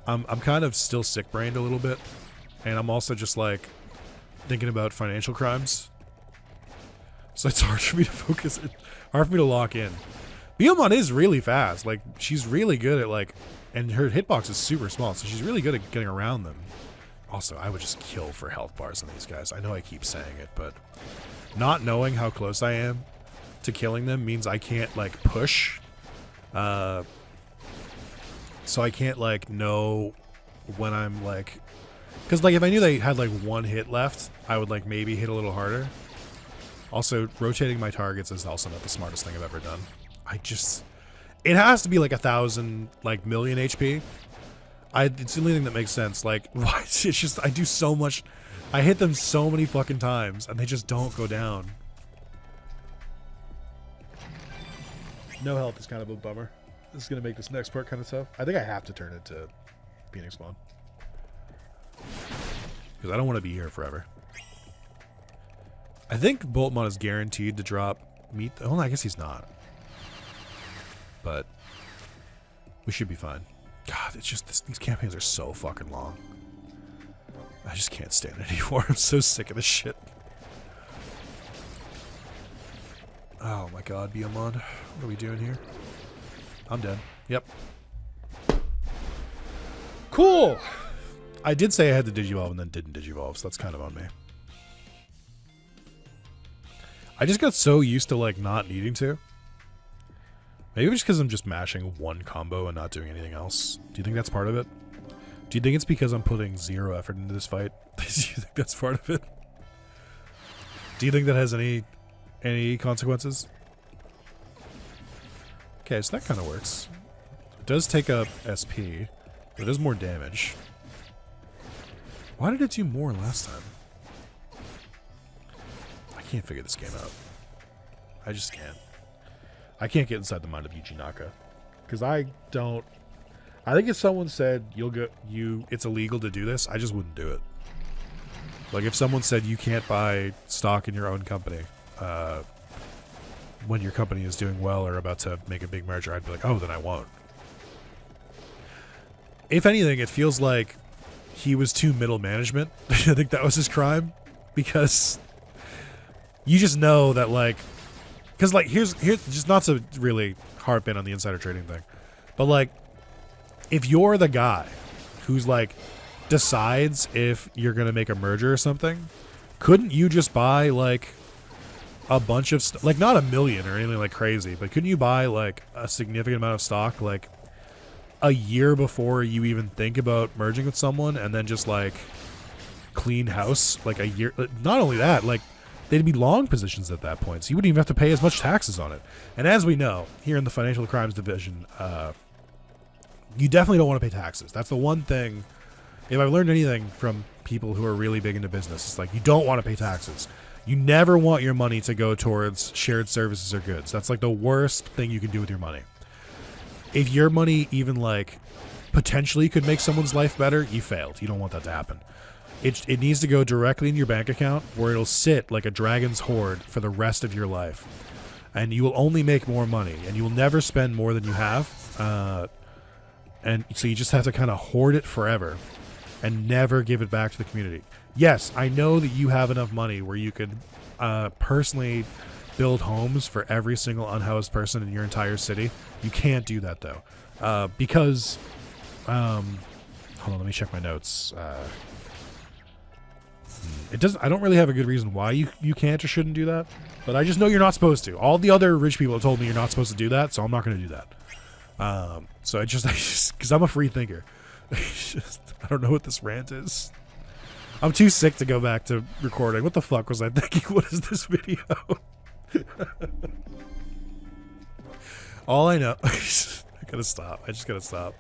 I'm kind of still sick-brained a little bit, and I'm also just like thinking about financial crimes. So it's hard for me to focus. It's hard for me to lock in. Biyomon is really fast. Like, she's really good at like, and her hitbox is super small, so she's really good at getting around them. Also, I would just kill for health bars on these guys. I know I keep saying it, but not knowing how close I am to killing them means I can't like push. So I can't like know when I'm like, because like if I knew they had like one hit left, I would like maybe hit a little harder. Also, rotating my targets is also not the smartest thing I've ever done. It has to be like 1,000 like million HP. It's the only thing that makes sense. Like, why? It's just I do so much. I hit them so many fucking times and they just don't go down. No health is kind of a bummer. This is going to make this next part kind of tough. I think I have to turn it to Phoenix Spawn. Because I don't want to be here forever. I think Boltmon is guaranteed to drop meat. Oh, I guess he's not. But we should be fine. God, it's just these campaigns are so fucking long. I just can't stand it anymore. I'm so sick of this shit. Oh my god, Biyomon. What are we doing here? I'm dead. Yep. Cool! I did say I had to Digivolve and then didn't Digivolve, so that's kind of on me. I just got so used to, like, not needing to. Maybe just because I'm just mashing one combo and not doing anything else. Do you think that's part of it? Do you think it's because I'm putting 0 effort into this fight? Do you think that's part of it? Do you think that has any consequences? Okay, so that kind of works. It does take up SP, but it does more damage. Why did it do more last time? I can't figure this game out. I just can't. I can't get inside the mind of Yuji Naka. Because I don't... I think if someone said, it's illegal to do this, I just wouldn't do it. Like, if someone said you can't buy stock in your own company, when your company is doing well or about to make a big merger, I'd be like, oh, then I won't. If anything, it feels like he was too middle management. I think that was his crime. Because you just know that, like... Because, like, here's just not to really harp in on the insider trading thing. But, like, if you're the guy who's, like, decides if you're going to make a merger or something, couldn't you just buy like a bunch of like not a million or anything like crazy, but couldn't you buy like a significant amount of stock like a year before you even think about merging with someone, and then just like clean house like a year? Not only that, like they'd be long positions at that point, so you wouldn't even have to pay as much taxes on it. And as we know here in the financial crimes division, you definitely don't want to pay taxes. That's the one thing. If I've learned anything from people who are really big into business, it's like you don't want to pay taxes. You never want your money to go towards shared services or goods. That's like the worst thing you can do with your money. If your money even like potentially could make someone's life better, you failed. You don't want that to happen. It needs to go directly in your bank account where it'll sit like a dragon's hoard for the rest of your life. And you will only make more money, and you will never spend more than you have. And so you just have to kind of hoard it forever and never give it back to the community. Yes, I know that you have enough money where you could personally build homes for every single unhoused person in your entire city. You can't do that though, because hold on, let me check my notes. It doesn't. I don't really have a good reason why you can't or shouldn't do that, but I just know you're not supposed to. All the other rich people have told me you're not supposed to do that, so I'm not going to do that. So I just because I'm a free thinker. I don't know what this rant is. I'm too sick to go back to recording. What the fuck was I thinking? What is this video? All I know, I gotta stop. I just gotta stop.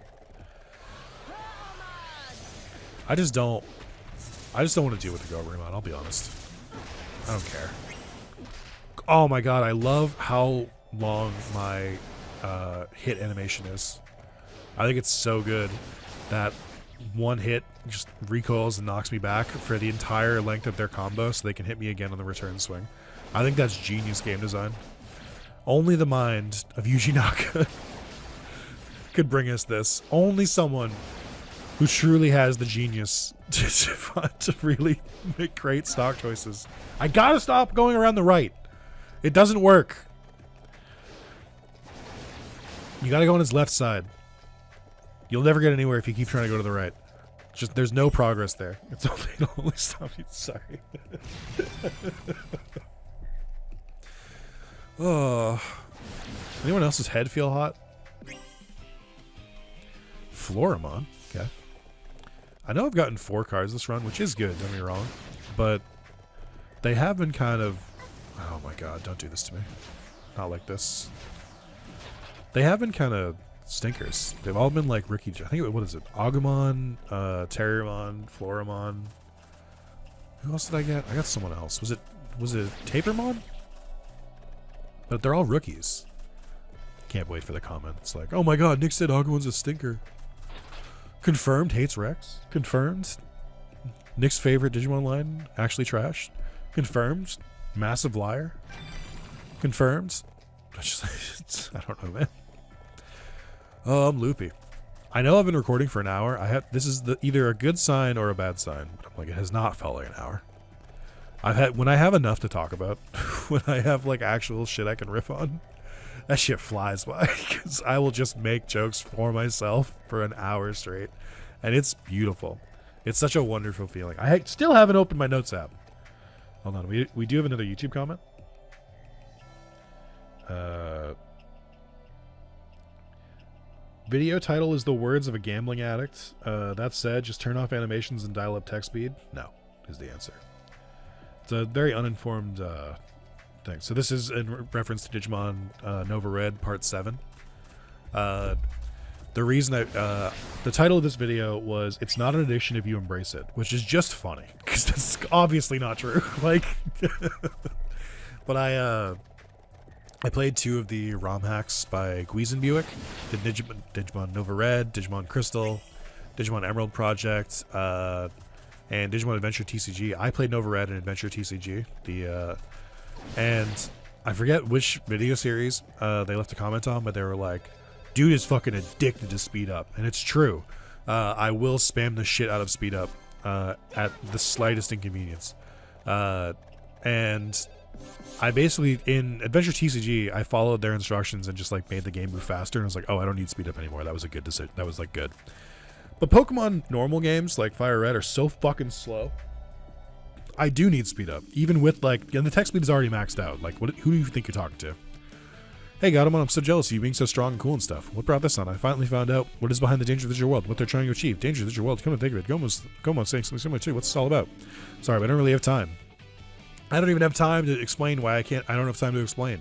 I just don't want to deal with the Gobrimon, I'll be honest. I don't care. Oh my god, I love how long my hit animation is. I think it's so good that one hit just recoils and knocks me back for the entire length of their combo so they can hit me again on the return swing. I think that's genius game design. Only the mind of Yuji Naka could bring us this. Only someone who truly has the genius to really make great stock choices. I gotta stop going around the right. It doesn't work. You gotta go on his left side. You'll never get anywhere if you keep trying to go to the right. Just there's no progress there. It'll only stop you. Sorry. Oh. Anyone else's head feel hot? Floramon. Okay. I know I've gotten 4 cards this run, which is good, don't get me wrong. But they have been kind of... Oh my god, don't do this to me. Not like this. They have been kind of stinkers. They've all been like Ricky... I think, what is it? Agumon, Terriermon, Floramon. Who else did I get? I got someone else. Was it Tapermon? But they're all rookies. Can't wait for the comment. It's like, oh my god, Nick said Agumon's a stinker. Confirmed, hates Rex. Confirmed. Nick's favorite Digimon line, actually trash. Confirmed. Massive liar. Confirmed. I don't know, man. Oh, I'm loopy. I know I've been recording for an hour. This is either a good sign or a bad sign. But I'm like, it has not felt like an hour. When I have enough to talk about, when I have like actual shit I can riff on, that shit flies by because I will just make jokes for myself for an hour straight, and it's beautiful. It's such a wonderful feeling. I still haven't opened my notes app. Hold on, we do have another YouTube comment. Video title is the words of a gambling addict. That said, just turn off animations and dial up text speed. No, is the answer. It's a very uninformed thing. So this is in reference to Digimon Nova Red Part 7. The reason the title of this video was "It's not an addiction if you embrace it," which is just funny because that's obviously not true. Like, but I played 2 of the ROM hacks by Buick. Did Digimon Nova Red, Digimon Crystal, Digimon Emerald Project, and Digimon Adventure TCG. I played Nova Red and Adventure TCG. And I forget which video series they left a comment on, but they were like, dude is fucking addicted to speed up. And it's true. I will spam the shit out of speed up at the slightest inconvenience. And I basically, in Adventure TCG, I followed their instructions and just like made the game move faster. And I was like, oh, I don't need speed up anymore. That was a good decision. That was like good. But Pokemon normal games like Fire Red are so fucking slow. I do need speed up, even with like, and the tech speed is already maxed out. Like, who do you think you're talking to? Hey, Gatomon, I'm so jealous of you being so strong and cool and stuff. What brought this on? I finally found out what is behind the Danger Digital World, what they're trying to achieve. Danger Digital World, come to think of it. Gomo's saying something similar too. What's this all about? Sorry, but I don't really have time. I don't even have time to explain why I don't have time to explain.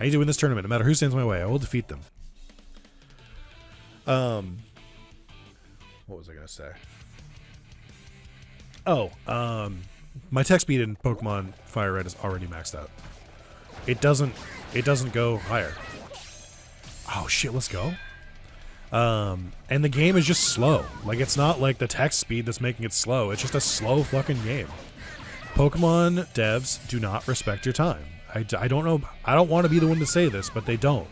I need to win this tournament, no matter who stands in my way. I will defeat them. What was I gonna say? Oh, my tech speed in Pokemon Fire Red is already maxed out. It doesn't go higher. Oh shit, let's go. And the game is just slow. Like, it's not like the text speed that's making it slow. It's just a slow fucking game. Pokemon devs do not respect your time. I don't know. I don't want to be the one to say this, but they don't.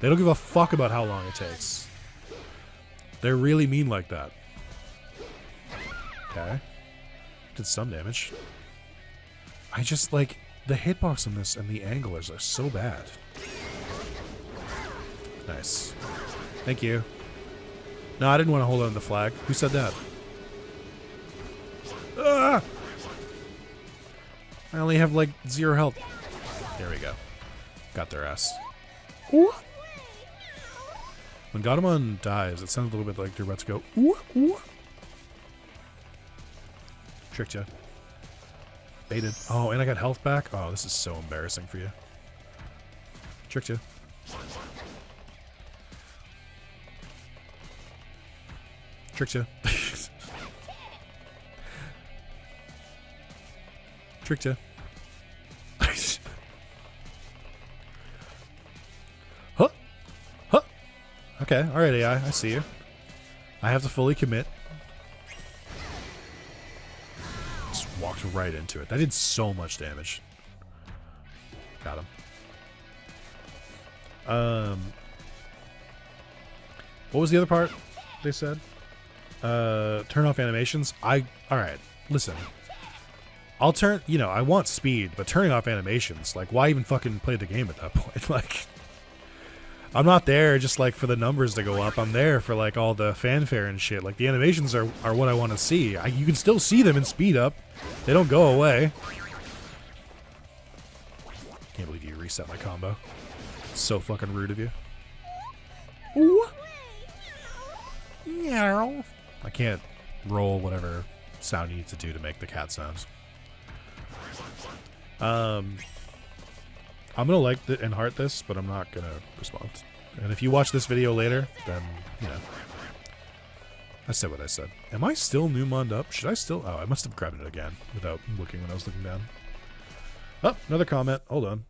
They don't give a fuck about how long it takes. They're really mean like that. Okay. Did some damage. I just, like, the hitbox on this and the anglers are so bad. Nice. Thank you. No, I didn't want to hold on the flag. Who said that? Ah! I only have, like, 0 health. There we go. Got their ass. Ooh. When Gatomon dies, it sounds a little bit like they're about to go, ooh, ooh. Tricked you. Baited. Oh, and I got health back? Oh, this is so embarrassing for you. Tricked you. Tricked you. Tricked you. Huh? Huh? Okay, alright AI, I see you. I have to fully commit. Just walked right into it. That did so much damage. Got him. What was the other part they said? Turn off animations. Alright, listen. I'll turn, I want speed, but turning off animations, like, why even fucking play the game at that point? Like, I'm not there just, like, for the numbers to go up. I'm there for, like, all the fanfare and shit. Like, the animations are what I want to see. You can still see them in speed up. They don't go away. Can't believe you reset my combo. So fucking rude of you. Ooh. Meow. I can't roll whatever sound you need to do to make the cat sounds. I'm gonna like and heart this, but I'm not gonna respond. And if you watch this video later, then I said what I said. Am I still Newmond up? Should I still? Oh, I must have grabbed it again without looking when I was looking down. Oh, another comment. Hold on.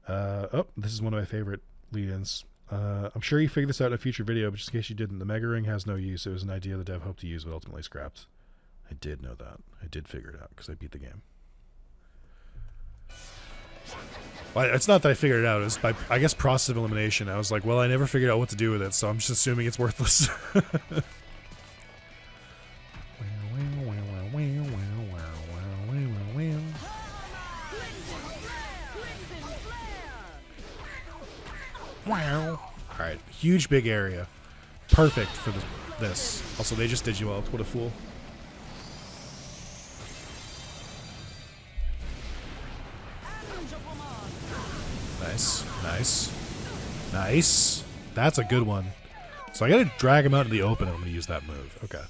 Oh, this is one of my favorite lead-ins. I'm sure you figured this out in a future video, but just in case you didn't, the Mega Ring has no use. It was an idea the dev hoped to use, but ultimately scrapped. I did know that. I did figure it out because I beat the game. Well, it's not that I figured it out. It was by, I guess, process of elimination. I was like, well, I never figured out what to do with it, so I'm just assuming it's worthless. Wow. Alright, huge big area. Perfect for this. Also, they just did you out. What a fool. Nice. Nice. Nice. That's a good one. So I gotta drag him out in the open and I'm gonna use that move. Okay.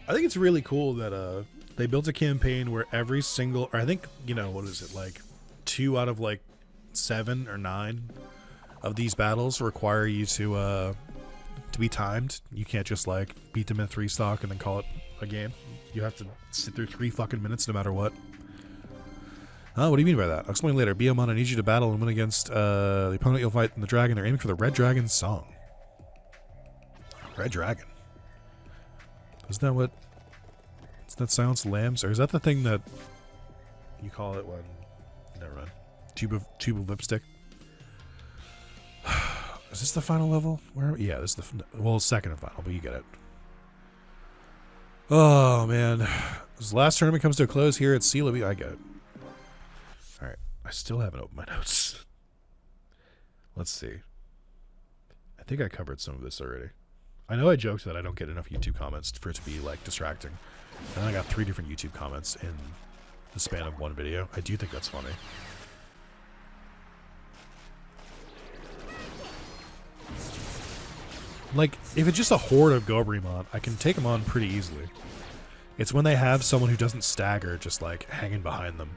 I think it's really cool that they built a campaign where every single, or I think, what is it, like 2 out of like 7 or 9 of these battles require you to be timed. You can't just like beat them in 3 stock and then call it a game. You have to sit through 3 fucking minutes no matter what. What do you mean by that? I'll explain later. Beamon, I need you to battle and win against the opponent you'll fight in the dragon. They're aiming for the Red Dragon song. Red Dragon. Isn't that what? Does that silence lambs? Or is that the thing that you call it when? Never mind. Tube of lipstick. Is this the final level? Where? Yeah, this is the second and final, but you get it. Oh man, this last tournament comes to a close here at Celebi. I get it. All right, I still haven't opened my notes. Let's see. I think I covered some of this already. I know I joked that I don't get enough YouTube comments for it to be like distracting. And I got 3 different YouTube comments in the span of one video. I do think that's funny. Like, if it's just a horde of Gobrimon, I can take them on pretty easily. It's when they have someone who doesn't stagger just like hanging behind them.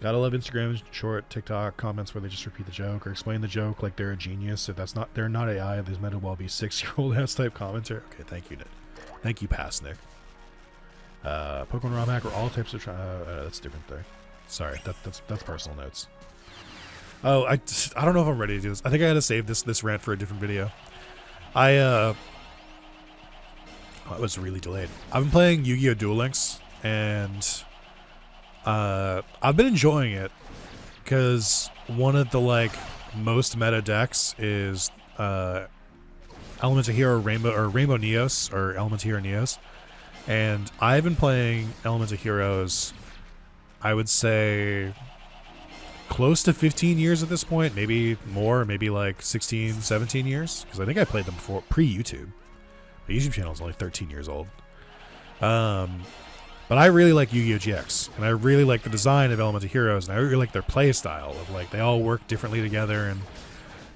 Gotta love Instagram short TikTok comments where they just repeat the joke or explain the joke like they're a genius. If that's not, they're not AI. There's meant to well be 6-year-old ass type commentary. Okay, thank you, Nick. Thank you, Pass Nick. Pokemon ROM hack or all types of that's a different thing. Sorry, that's personal notes. Oh, I don't know if I'm ready to do this. I think I gotta save this rant for a different video. Oh, it was really delayed. I've been playing Yu-Gi-Oh! Duel Links, and I've been enjoying it because one of the like most meta decks is Elemental Hero Rainbow or Rainbow Neos or Elemental Hero Neos, and I've been playing Elemental Heroes, I would say close to 15 years at this point, maybe more, maybe like 16, 17 years, because I think I played them before pre-YouTube. My YouTube channel is only 13 years old. But I really like Yu-Gi-Oh! GX, and I really like the design of Elemental Heroes, and I really like their play style of like they all work differently together, and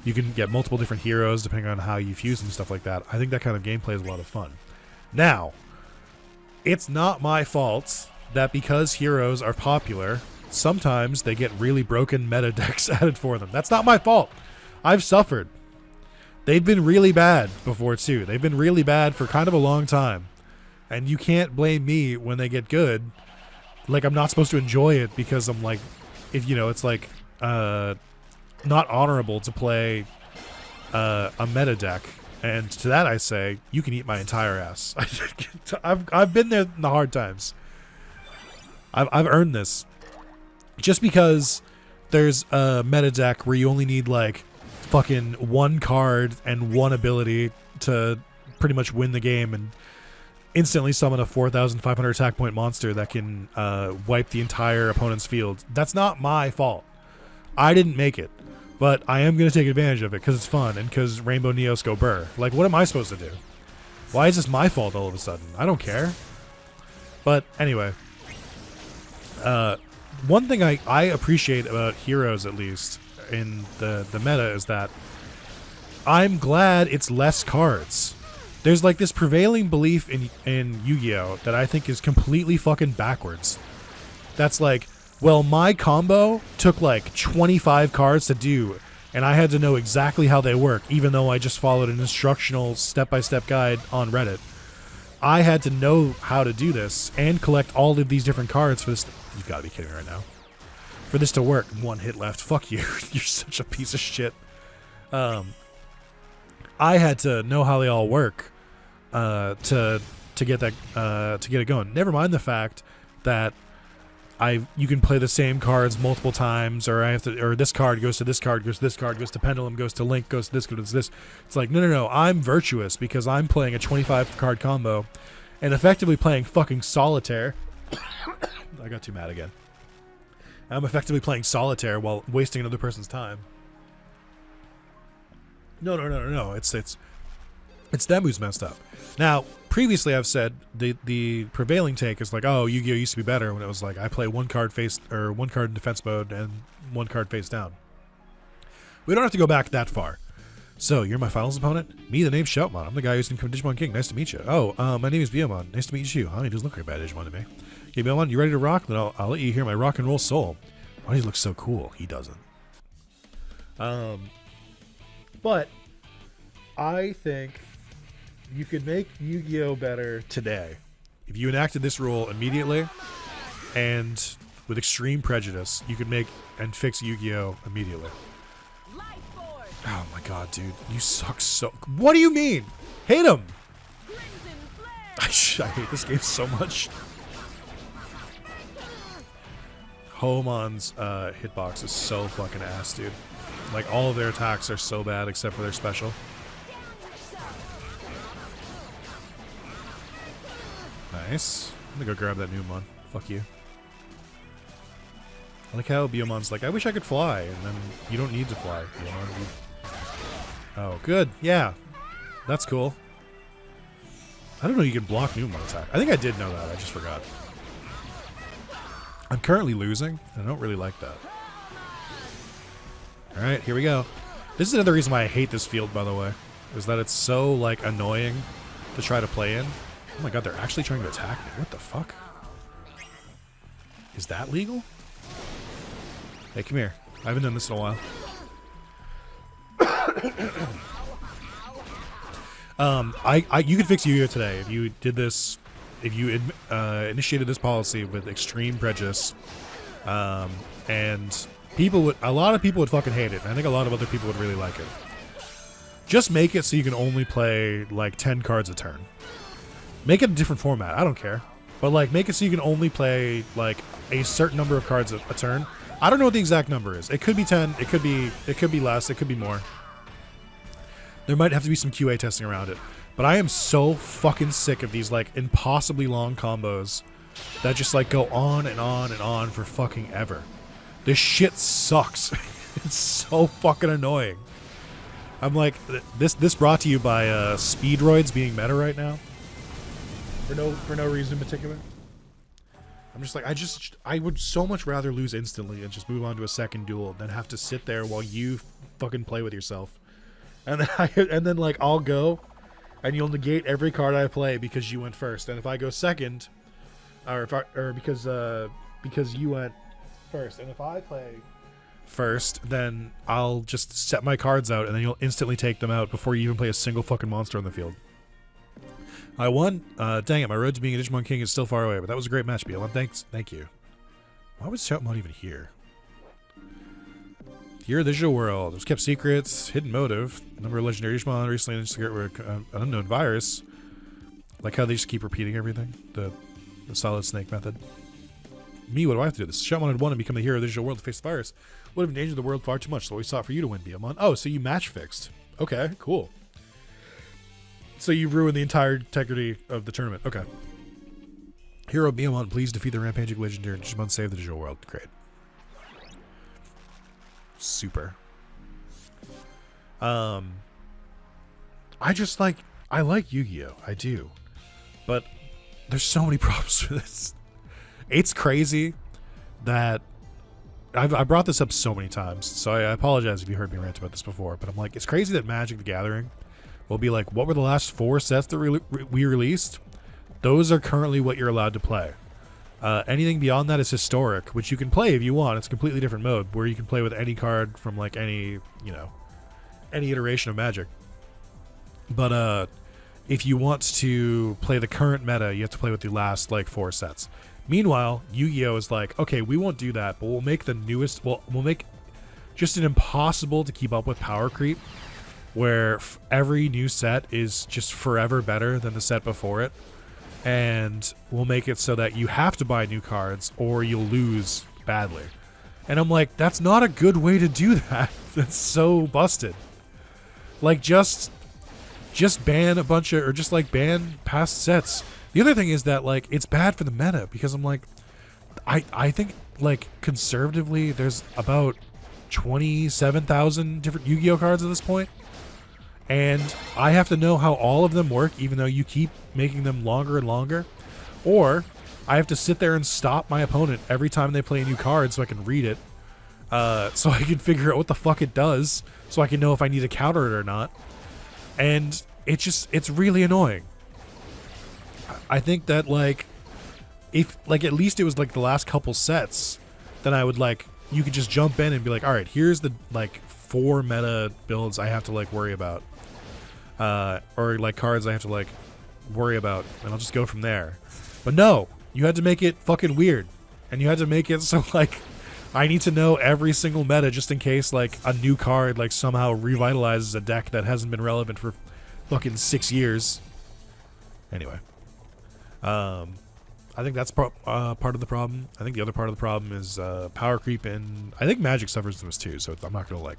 you can get multiple different heroes depending on how you fuse them and stuff like that. I think that kind of gameplay is a lot of fun. Now, it's not my fault that because heroes are popular, sometimes they get really broken meta decks added for them. That's not my fault. I've suffered. They've been really bad before too. They've been really bad for kind of a long time. And you can't blame me when they get good. Like, I'm not supposed to enjoy it because I'm like, if you know, it's like not honorable to play a meta deck. And to that I say, you can eat my entire ass. I've been there in the hard times. I've earned this. Just because there's a meta deck where you only need like fucking 1 card and 1 ability to pretty much win the game and instantly summon a 4,500 attack point monster that can wipe the entire opponent's field. That's not my fault. I didn't make it, but I am going to take advantage of it because it's fun and because Rainbow Neos go burr. Like, what am I supposed to do? Why is this my fault all of a sudden? I don't care. But anyway, one thing I appreciate about heroes, at least in the meta, is that I'm glad it's less cards. There's like this prevailing belief in Yu-Gi-Oh! That I think is completely fucking backwards. That's like, well, my combo took like 25 cards to do, and I had to know exactly how they work, even though I just followed an instructional step-by-step guide on Reddit. I had to know how to do this and collect all of these different cards for this. You've got to be kidding me right now. For this to work, 1 hit left. Fuck you. You're such a piece of shit. I had to know how they all work to get that to get it going. Never mind the fact that you can play the same cards multiple times, or this card goes to this card, goes to this card, goes to Pendulum, goes to Link, goes to this, goes to this. It's like, no. I'm virtuous because I'm playing a 25 card combo and effectively playing fucking solitaire. I got too mad again. I'm effectively playing solitaire while wasting another person's time. No. It's them who's messed up. Now, previously I've said the prevailing take is like, oh, Yu-Gi-Oh! Used to be better when it was like I play 1 card in defense mode and 1 card face down. We don't have to go back that far. So, you're my finals opponent? Me, the name's Shoutmon. I'm the guy who's become Digimon King. Nice to meet you. Oh, my name is Biomon. Nice to meet you. He doesn't look like a bad Digimon to me. Okay, Biomon, you ready to rock? Then I'll let you hear my rock and roll soul. Why does he look so cool? He doesn't. But I think you could make Yu-Gi-Oh! Better today if you enacted this rule immediately and with extreme prejudice. You could make and fix Yu-Gi-Oh! Immediately. Oh my god, dude, you suck so. What do you mean? Hate him. I hate this game so much. Homon's hitbox is so fucking ass, dude. Like, all of their attacks are so bad except for their special. Nice. I'm gonna go grab that new one. Fuck you. I like how Biomon's like, I wish I could fly, and then you don't need to fly, Biomon. Oh, good. Yeah. That's cool. I don't know you can block new one attack. I think I did know that. I just forgot. I'm currently losing, and I don't really like that. Alright, here we go. This is another reason why I hate this field, by the way. Is that it's so, like, annoying to try to play in. Oh my god, they're actually trying to attack me. What the fuck? Is that legal? Hey, come here. I haven't done this in a while. You could fix Yu-Gi-Oh today if you did this, if you initiated this policy with extreme prejudice, and a lot of people would fucking hate it. And I think a lot of other people would really like it. Just make it so you can only play like 10 cards a turn. Make it a different format. I don't care, but like make it so you can only play like a certain number of cards a turn. I don't know what the exact number is. It could be 10. It could be less. It could be more. There might have to be some QA testing around it. But I am so fucking sick of these like impossibly long combos that just like go on and on and on for fucking ever. This shit sucks. It's so fucking annoying. I'm like, this brought to you by Speedroids being meta right now. For no reason in particular. I'm just like, I would so much rather lose instantly and just move on to a second duel than have to sit there while you fucking play with yourself. And then like I'll go, and you'll negate every card I play because you went first. And if I go second, because you went first, and if I play first, then I'll just set my cards out, and then you'll instantly take them out before you even play a single fucking monster on the field. I won. Dang it, my road to being a Digimon King is still far away, but that was a great match, BLM. Thank you. Why was Shoutmon even here? Here, the digital world. It was kept secrets, hidden motive. Number of legendary Digimon recently discovered an unknown virus. Like how they just keep repeating everything. The solid snake method. Me, what do I have to do this? Shoutmon had won and become the hero of the digital world to face the virus. Would have endangered the world far too much, so we sought for you to win, BLM. Oh, so you match fixed. Okay, cool. So you ruined the entire integrity of the tournament. Okay. Hero BLM, please defeat the rampaging legendary Digimon, save the digital world. Great. Super. I like Yu-Gi-Oh! I do. But there's so many problems with this. It's crazy that I brought this up so many times, so I apologize if you heard me rant about this before, but I'm like, it's crazy that Magic the Gathering will be like, what were the last 4 sets that we released? Those are currently what you're allowed to play. Anything beyond that is historic, which you can play if you want. It's a completely different mode where you can play with any card from like any iteration of Magic. But if you want to play the current meta, you have to play with the last like 4 sets. Meanwhile, Yu-Gi-Oh! Is like, okay, we won't do that, but we'll make the newest. We'll make just an impossible to keep up with power creep, where every new set is just forever better than the set before it. And we'll make it so that you have to buy new cards or you'll lose badly. And I'm like, that's not a good way to do that. That's so busted. Like, just ban a bunch of, or just like ban past sets. The other thing is that like it's bad for the meta because I'm like, I think like conservatively there's about 27,000 different Yu-Gi-Oh cards at this point. And I have to know how all of them work, even though you keep making them longer and longer. Or I have to sit there and stop my opponent every time they play a new card so I can read it. So I can figure out what the fuck it does, so I can know if I need to counter it or not. And it's really annoying. I think that like, if like at least it was like the last couple sets, then I would like, you could just jump in and be like, all right, here's the like 4 meta builds I have to like worry about. Or like cards I have to like worry about, and I'll just go from there. But no, you had to make it fucking weird, and you had to make it so like I need to know every single meta just in case like a new card like somehow revitalizes a deck that hasn't been relevant for fucking 6 years. Anyway, I think that's part of the problem. I think the other part of the problem is power creep, and I think Magic suffers from this too. So I'm not gonna like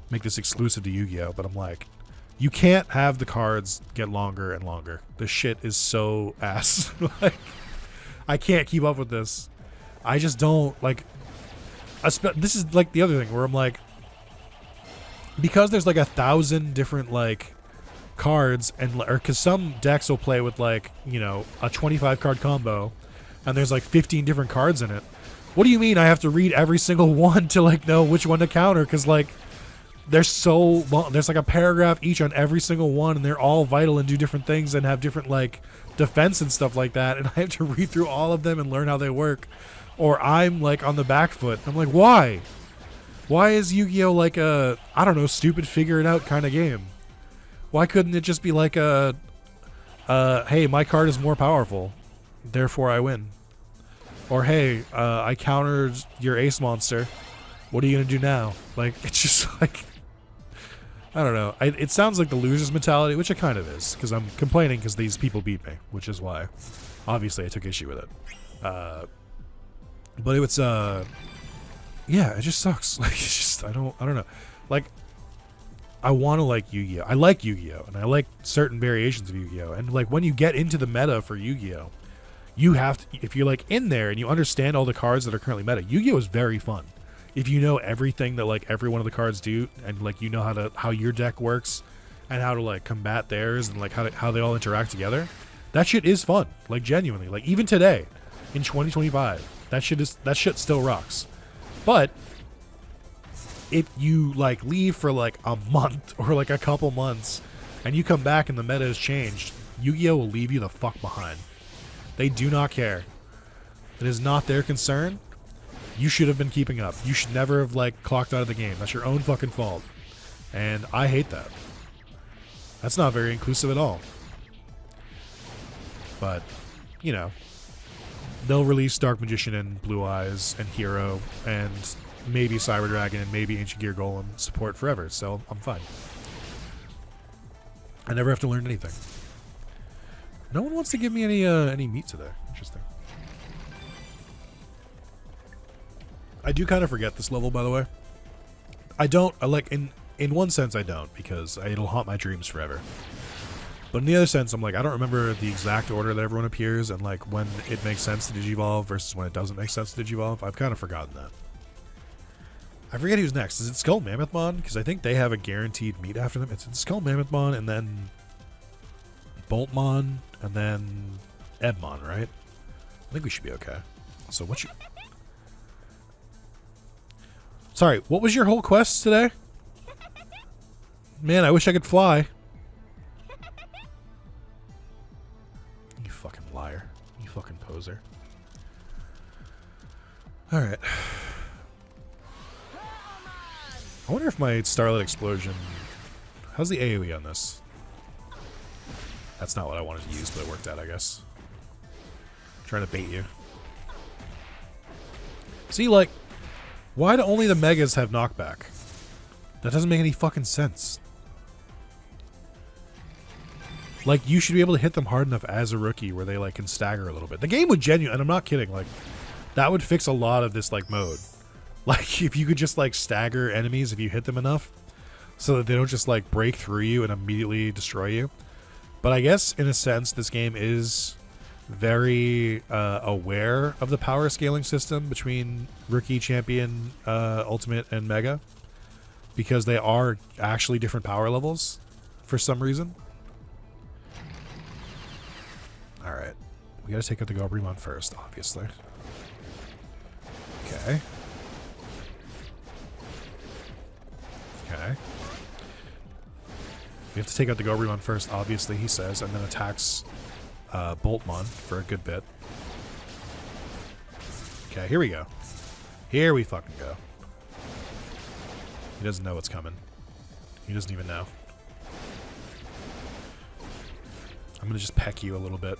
make this exclusive to Yu-Gi-Oh, but I'm like, you can't have the cards get longer and longer. This shit is so ass. Like, I can't keep up with this. I just don't like. This is like the other thing where I'm like, because there's like 1,000 different like cards, and or because some decks will play with like, you know, a 25 card combo, and there's like 15 different cards in it. What do you mean I have to read every single one to like know which one to counter? Because like there's so long, there's like a paragraph each on every single one, and they're all vital and do different things and have different like defense and stuff like that, and I have to read through all of them and learn how they work, or I'm like on the back foot. I'm like, why is Yu-Gi-Oh like a, I don't know, stupid figure it out kind of game? Why couldn't it just be like a hey, my card is more powerful, therefore I win? Or hey, I countered your ace monster, what are you gonna do now? Like, it's just like, I don't know. It sounds like the loser's mentality, which it kind of is, because I'm complaining because these people beat me, which is why obviously I took issue with it. But it's yeah, it just sucks. Like, it's just, I don't know. Like, I want to like Yu-Gi-Oh. I like Yu-Gi-Oh, and I like certain variations of Yu-Gi-Oh. And like when you get into the meta for Yu-Gi-Oh, you have to, if you're like in there and you understand all the cards that are currently meta, Yu-Gi-Oh is very fun. If you know everything that like every one of the cards do, and like you know how your deck works and how to like combat theirs, and like how they all interact together, that shit is fun. Like, genuinely, like even today in 2025, that shit still rocks. But if you like leave for like a month or like a couple months and you come back and the meta has changed, Yu-Gi-Oh will leave you the fuck behind. They do not care. It is not their concern. You should have been keeping up. You should never have like clocked out of the game. That's your own fucking fault. And I hate that. That's not very inclusive at all. But, you know, they'll release Dark Magician and Blue Eyes and Hero and maybe Cyber Dragon and maybe Ancient Gear Golem support forever, so I'm fine. I never have to learn anything. No one wants to give me any meat today. Interesting. I do kind of forget this level, by the way. I don't, like, in one sense I don't, because it'll haunt my dreams forever. But in the other sense, I'm like, I don't remember the exact order that everyone appears, and like when it makes sense to Digivolve versus when it doesn't make sense to Digivolve. I've kind of forgotten that. I forget who's next. Is it Skull Mammothmon? Because I think they have a guaranteed meet after them. It's Skull Mammothmon, and then Boltmon, and then Edmon, right? I think we should be okay. So what you... Sorry, what was your whole quest today? Man, I wish I could fly. You fucking liar. You fucking poser. Alright. I wonder if my Starlight Explosion... How's the AoE on this? That's not what I wanted to use, but it worked out, I guess. I'm trying to bait you. See, like... Why do only the Megas have knockback? That doesn't make any fucking sense. Like, you should be able to hit them hard enough as a rookie where they, like, can stagger a little bit. The game would and I'm not kidding, like, that would fix a lot of this, like, mode. Like, if you could just, like, stagger enemies if you hit them enough so that they don't just, like, break through you and immediately destroy you. But I guess, in a sense, this game is very aware of the power scaling system between Rookie, Champion, Ultimate, and Mega. Because they are actually different power levels for some reason. Alright. We gotta take out the Gobrimon first, obviously. Okay. Okay. We have to take out the Gobrimon first, obviously, he says, and then attacks Boltmon for a good bit. Okay, here we go. Here we fucking go. He doesn't know what's coming. He doesn't even know. I'm gonna just peck you a little bit.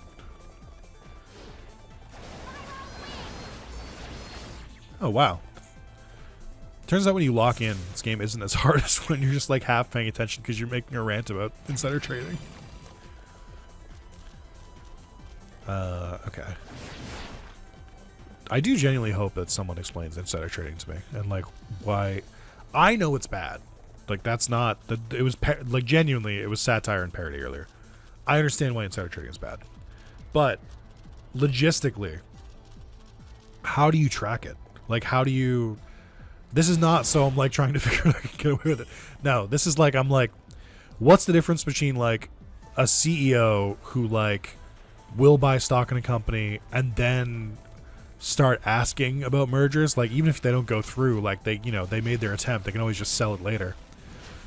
Oh, wow. Turns out when you lock in, this game isn't as hard as when you're just like half paying attention because you're making a rant about insider trading. Okay. I do genuinely hope that someone explains insider trading to me and like why. I know it's bad. Like that's not it was like genuinely it was satire and parody earlier. I understand why insider trading is bad, but logistically, how do you track it? Like how do you This is not so I'm like trying to figure out how I can get away with it. No, this is like I'm like, what's the difference between like a CEO who like will buy stock in a company and then start asking about mergers, like even if they don't go through, like they made their attempt, they can always just sell it later,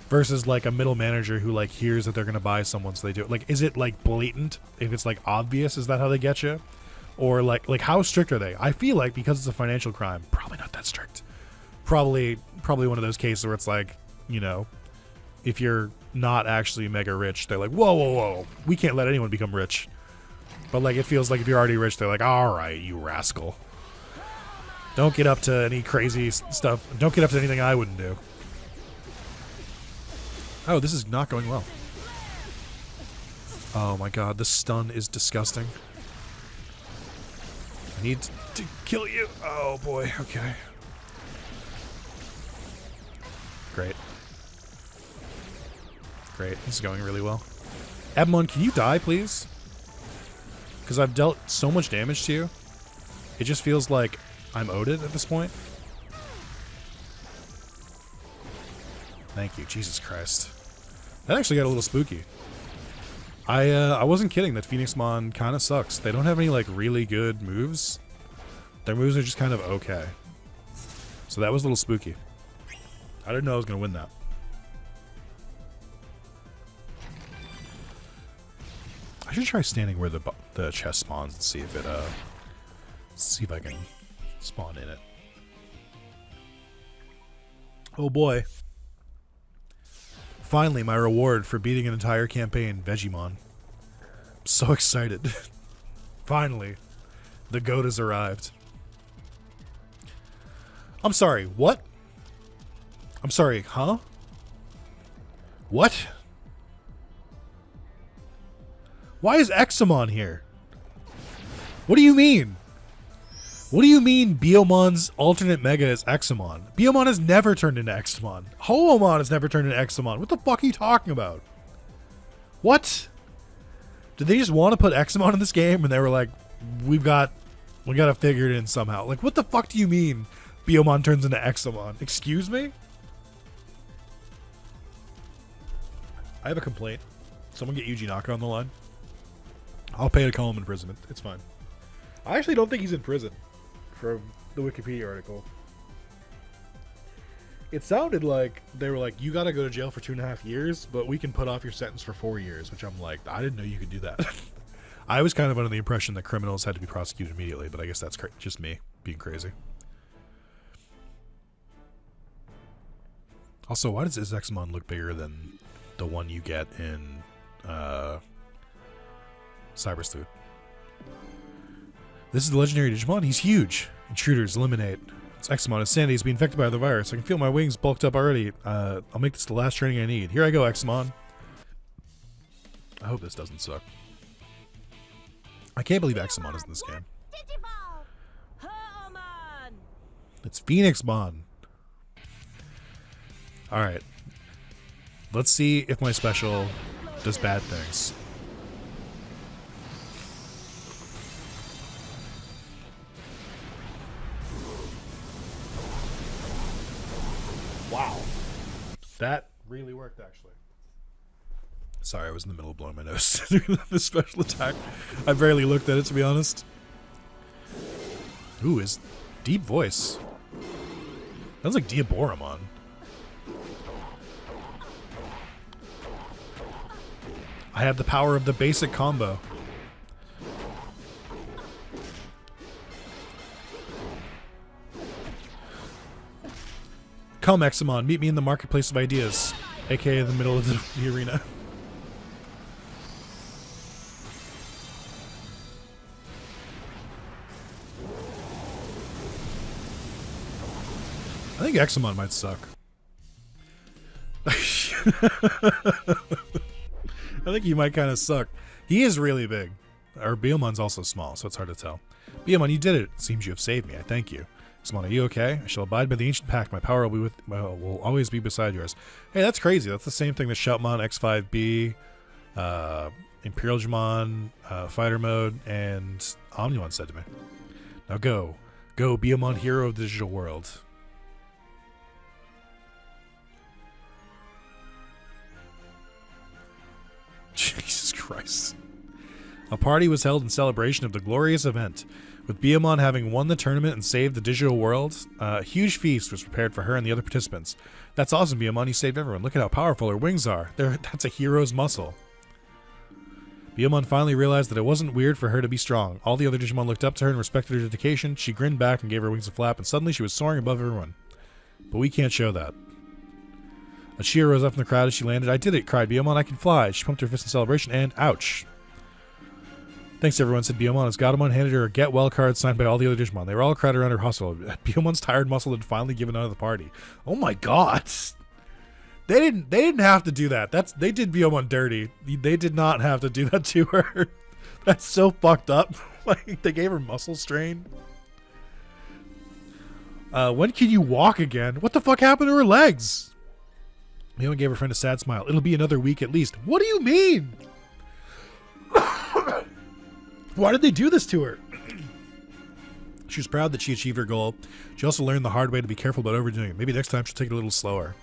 versus like a middle manager who like hears that they're going to buy someone, so they do it. Like, is it like blatant? If it's like obvious, is that how they get you? Or like how strict are they? I feel like because it's a financial crime, probably not that strict. Probably one of those cases where it's like, if you're not actually mega rich, they're like, whoa, we can't let anyone become rich. But like, it feels like if you're already rich, they're like, all right, you rascal, don't get up to any crazy stuff. Don't get up to anything I wouldn't do. Oh, this is not going well. Oh my god, the stun is disgusting. I need to kill you. Oh boy, okay. Great. This is going really well. Ebmon, can you die, please? Because I've dealt so much damage to you. It just feels like I'm owed it at this point. Thank you. Jesus Christ. That actually got a little spooky. I wasn't kidding that Phoenixmon kind of sucks. They don't have any like really good moves. Their moves are just kind of okay. So that was a little spooky. I didn't know I was going to win that. I should try standing where the chest spawns and see if it see if I can spawn in it. Oh boy. Finally, my reward for beating an entire campaign, Vegemon. I'm so excited. Finally, the goat has arrived. I'm sorry, what? I'm sorry, huh? What? Why is Examon here? What do you mean? What do you mean Biomon's alternate mega is Examon? Biomon has never turned into Examon. Hoomon has never turned into Examon. What the fuck are you talking about? What? Did they just want to put Examon in this game and they were like, we gotta figure it in somehow? Like, what the fuck do you mean Biomon turns into Examon? Excuse me? I have a complaint. Someone get Yuji Naka on the line. I'll pay to call him imprisonment. It's fine. I actually don't think he's in prison, from the Wikipedia article. It sounded like they were like, you gotta go to jail for 2.5 years, but we can put off your sentence for 4 years, which I'm like, I didn't know you could do that. I was kind of under the impression that criminals had to be prosecuted immediately, but I guess that's just me being crazy. Also, why does this Examon look bigger than the one you get in Cyber Sleuth? This is the legendary Digimon. He's huge. Intruders, eliminate. It's Examon. His sanity is being infected by the virus. I can feel my wings bulked up already. I'll make this the last training I need. Here I go, Examon. I hope this doesn't suck. I can't believe Examon is in this game. It's Phoenixmon. Alright. Let's see if my special does bad things. Wow. That really worked, actually. Sorry, I was in the middle of blowing my nose through the special attack. I barely looked at it, to be honest. Ooh, his deep voice. Sounds like Diaboromon. I have the power of the basic combo. Come, Examon, meet me in the marketplace of ideas, aka the middle of the arena. I think Examon might suck. I think he might kind of suck. He is really big. Or Biomon's also small, so it's hard to tell. Biomon, you did it. It seems you have saved me. I thank you. Examon, are you okay? I shall abide by the ancient pact. My power will always be beside yours. Hey, that's crazy. That's the same thing that Shoutmon, X5B, Imperial Digimon, Fighter Mode, and Omnimon said to me. Now go. Go, Biomon, hero of the digital world. Christ. A party was held in celebration of the glorious event. With Biyomon having won the tournament and saved the digital world, a huge feast was prepared for her and the other participants. That's awesome, Biyomon. You saved everyone. Look at how powerful her wings are. That's a hero's muscle. Biyomon finally realized that it wasn't weird for her to be strong. All the other Digimon looked up to her and respected her dedication. She grinned back and gave her wings a flap, and suddenly she was soaring above everyone. But we can't show that. A cheer rose up from the crowd as she landed. I did it, cried Biyomon. I can fly. She pumped her fist in celebration, and ouch. Thanks, everyone, said Biyomon as Gatomon handed her a get well card signed by all the other Digimon. They were all crowded around her hostile. Biyomon's tired muscle had finally given out of the party. Oh my god. They didn't have to do that. They did Biyomon dirty. They did not have to do that to her. That's so fucked up. Like, they gave her muscle strain. When can you walk again? What the fuck happened to her legs? Biyomon gave her friend a sad smile. It'll be another week at least. What do you mean? Why did they do this to her? She was proud that she achieved her goal. She also learned the hard way to be careful about overdoing it. Maybe next time she'll take it a little slower.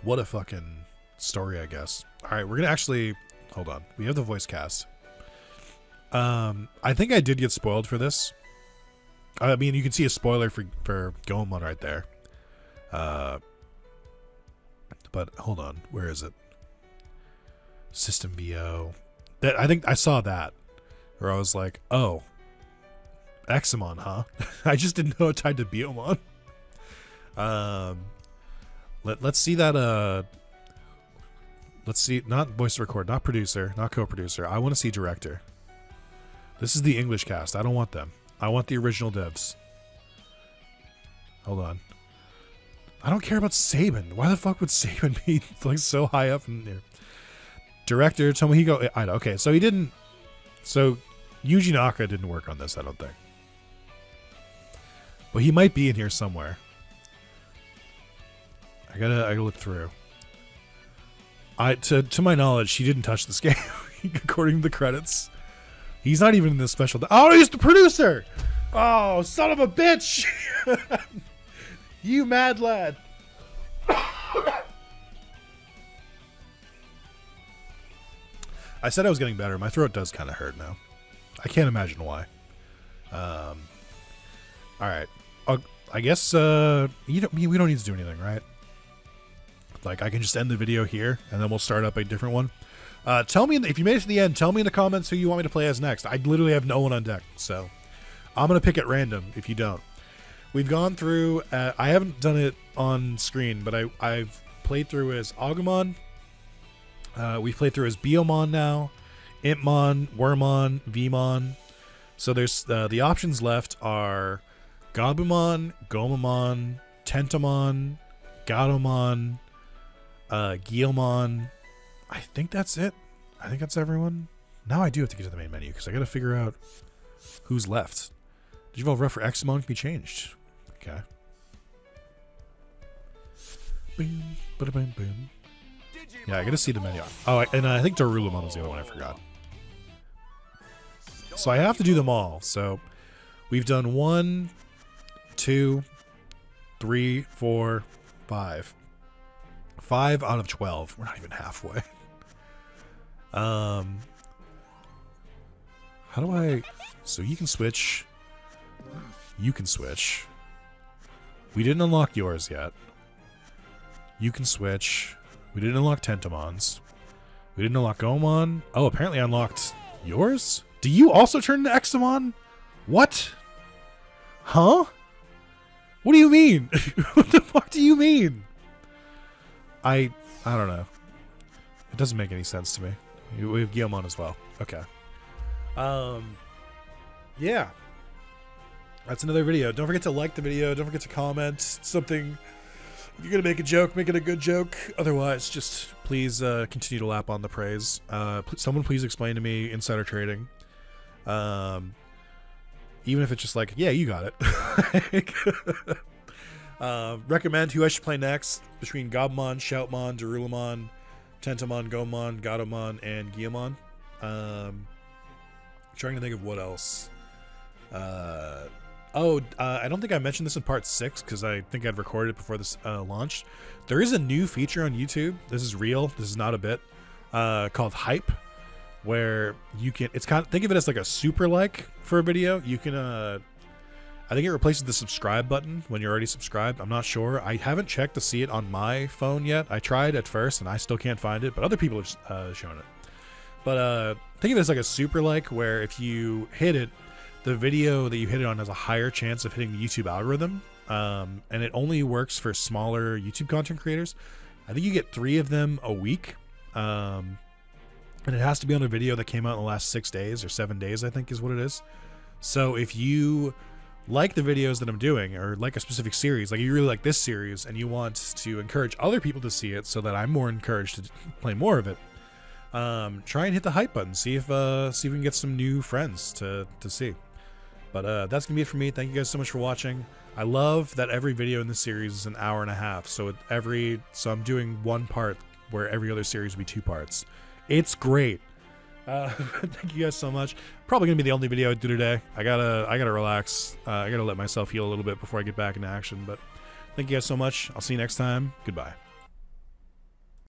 What a fucking story, I guess. All right, we're going to actually... Hold on. We have the voice cast. I think I did get spoiled for this. I mean, you can see a spoiler for Goemon right there. But hold on. Where is it? System BO. I think I saw that. Where I was like, oh. Examon, huh? I just didn't know it tied to Biyomon. Let's see that, let's see, not voice record, not producer, not co-producer. I want to see director. This is the English cast. I don't want them. I want the original devs. Hold on. I don't care about Saban. Why the fuck would Saban be like so high up in there? Director Tomohiko Ida. Okay, so he didn't. So Yuji Naka didn't work on this, I don't think. But he might be in here somewhere. I gotta look through. To my knowledge, he didn't touch this game, according to the credits. He's not even in this special. Oh, he's the producer. Oh, son of a bitch! You mad lad. I said I was getting better. My throat does kind of hurt now. I can't imagine why. All right. I guess we don't need to do anything, right? Like, I can just end the video here, and then we'll start up a different one. Tell me, if you made it to the end, tell me in the comments who you want me to play as next. I literally have no one on deck, so I'm going to pick at random if you don't. We've gone through, I haven't done it on screen, but I've played through as Agumon. We've played through as Biyomon now, Impmon, Wormmon, Vmon. So there's the options left are Gabumon, Gomamon, Tentomon, Gatomon, Guilmon. I think that's it. I think that's everyone. Now I do have to get to the main menu because I got to figure out who's left. Digivolve ref for Examon can be changed. Okay. Boom, bada boom, boom. Yeah, I got to see the menu. Oh, and I think Dorulamon was the other one I forgot. So I have to do them all. So we've done 1, 2, 3, 4, 5. 5 out of 12. We're not even halfway. How do I... So you can switch. You can switch. We didn't unlock yours yet. You can switch. We didn't unlock Tentomon's. We didn't unlock Goemon. Oh, apparently I unlocked yours? Do you also turn into Examon? What? Huh? What do you mean? What the fuck do you mean? I don't know. It doesn't make any sense to me. We have Guilmon as well. Okay. Yeah. That's another video. Don't forget to like the video. Don't forget to comment something. If you're going to make a joke, make it a good joke. Otherwise, just please continue to lap on the praise. Someone please explain to me insider trading. Even if it's just like, yeah, you got it. Recommend who I should play next between Gabumon, Shoutmon, Dorulamon, Tentomon, Goemon, Gatomon, and Guilmon. Trying to think of what else. I don't think I mentioned this in part 6 because I think I'd recorded it before this launched. There is a new feature on YouTube. This is real. This is not a bit. called Hype, where you can, it's kind of, think of it as like a super like for a video. You can I think it replaces the subscribe button when you're already subscribed. I'm not sure. I haven't checked to see it on my phone yet. I tried at first and I still can't find it, but other people have shown it. But think of it as like a super like, where if you hit it, the video that you hit it on has a higher chance of hitting the YouTube algorithm. And it only works for smaller YouTube content creators. I think you get 3 of them a week. And it has to be on a video that came out in the last 6 days or 7 days, I think is what it is. So if you like the videos that I'm doing, or like a specific series, like you really like this series and you want to encourage other people to see it so that I'm more encouraged to play more of it, try and hit the hype button. See if we can get some new friends to see. But that's gonna be it for me. Thank you guys so much for watching. I love that every video in this series is an hour and a half. So I'm doing 1 part where every other series will be 2 parts. It's great. Thank you guys so much. Probably gonna be the only video I do today. I gotta relax. I gotta let myself heal a little bit before I get back into action. But thank you guys so much. I'll see you next time. Goodbye.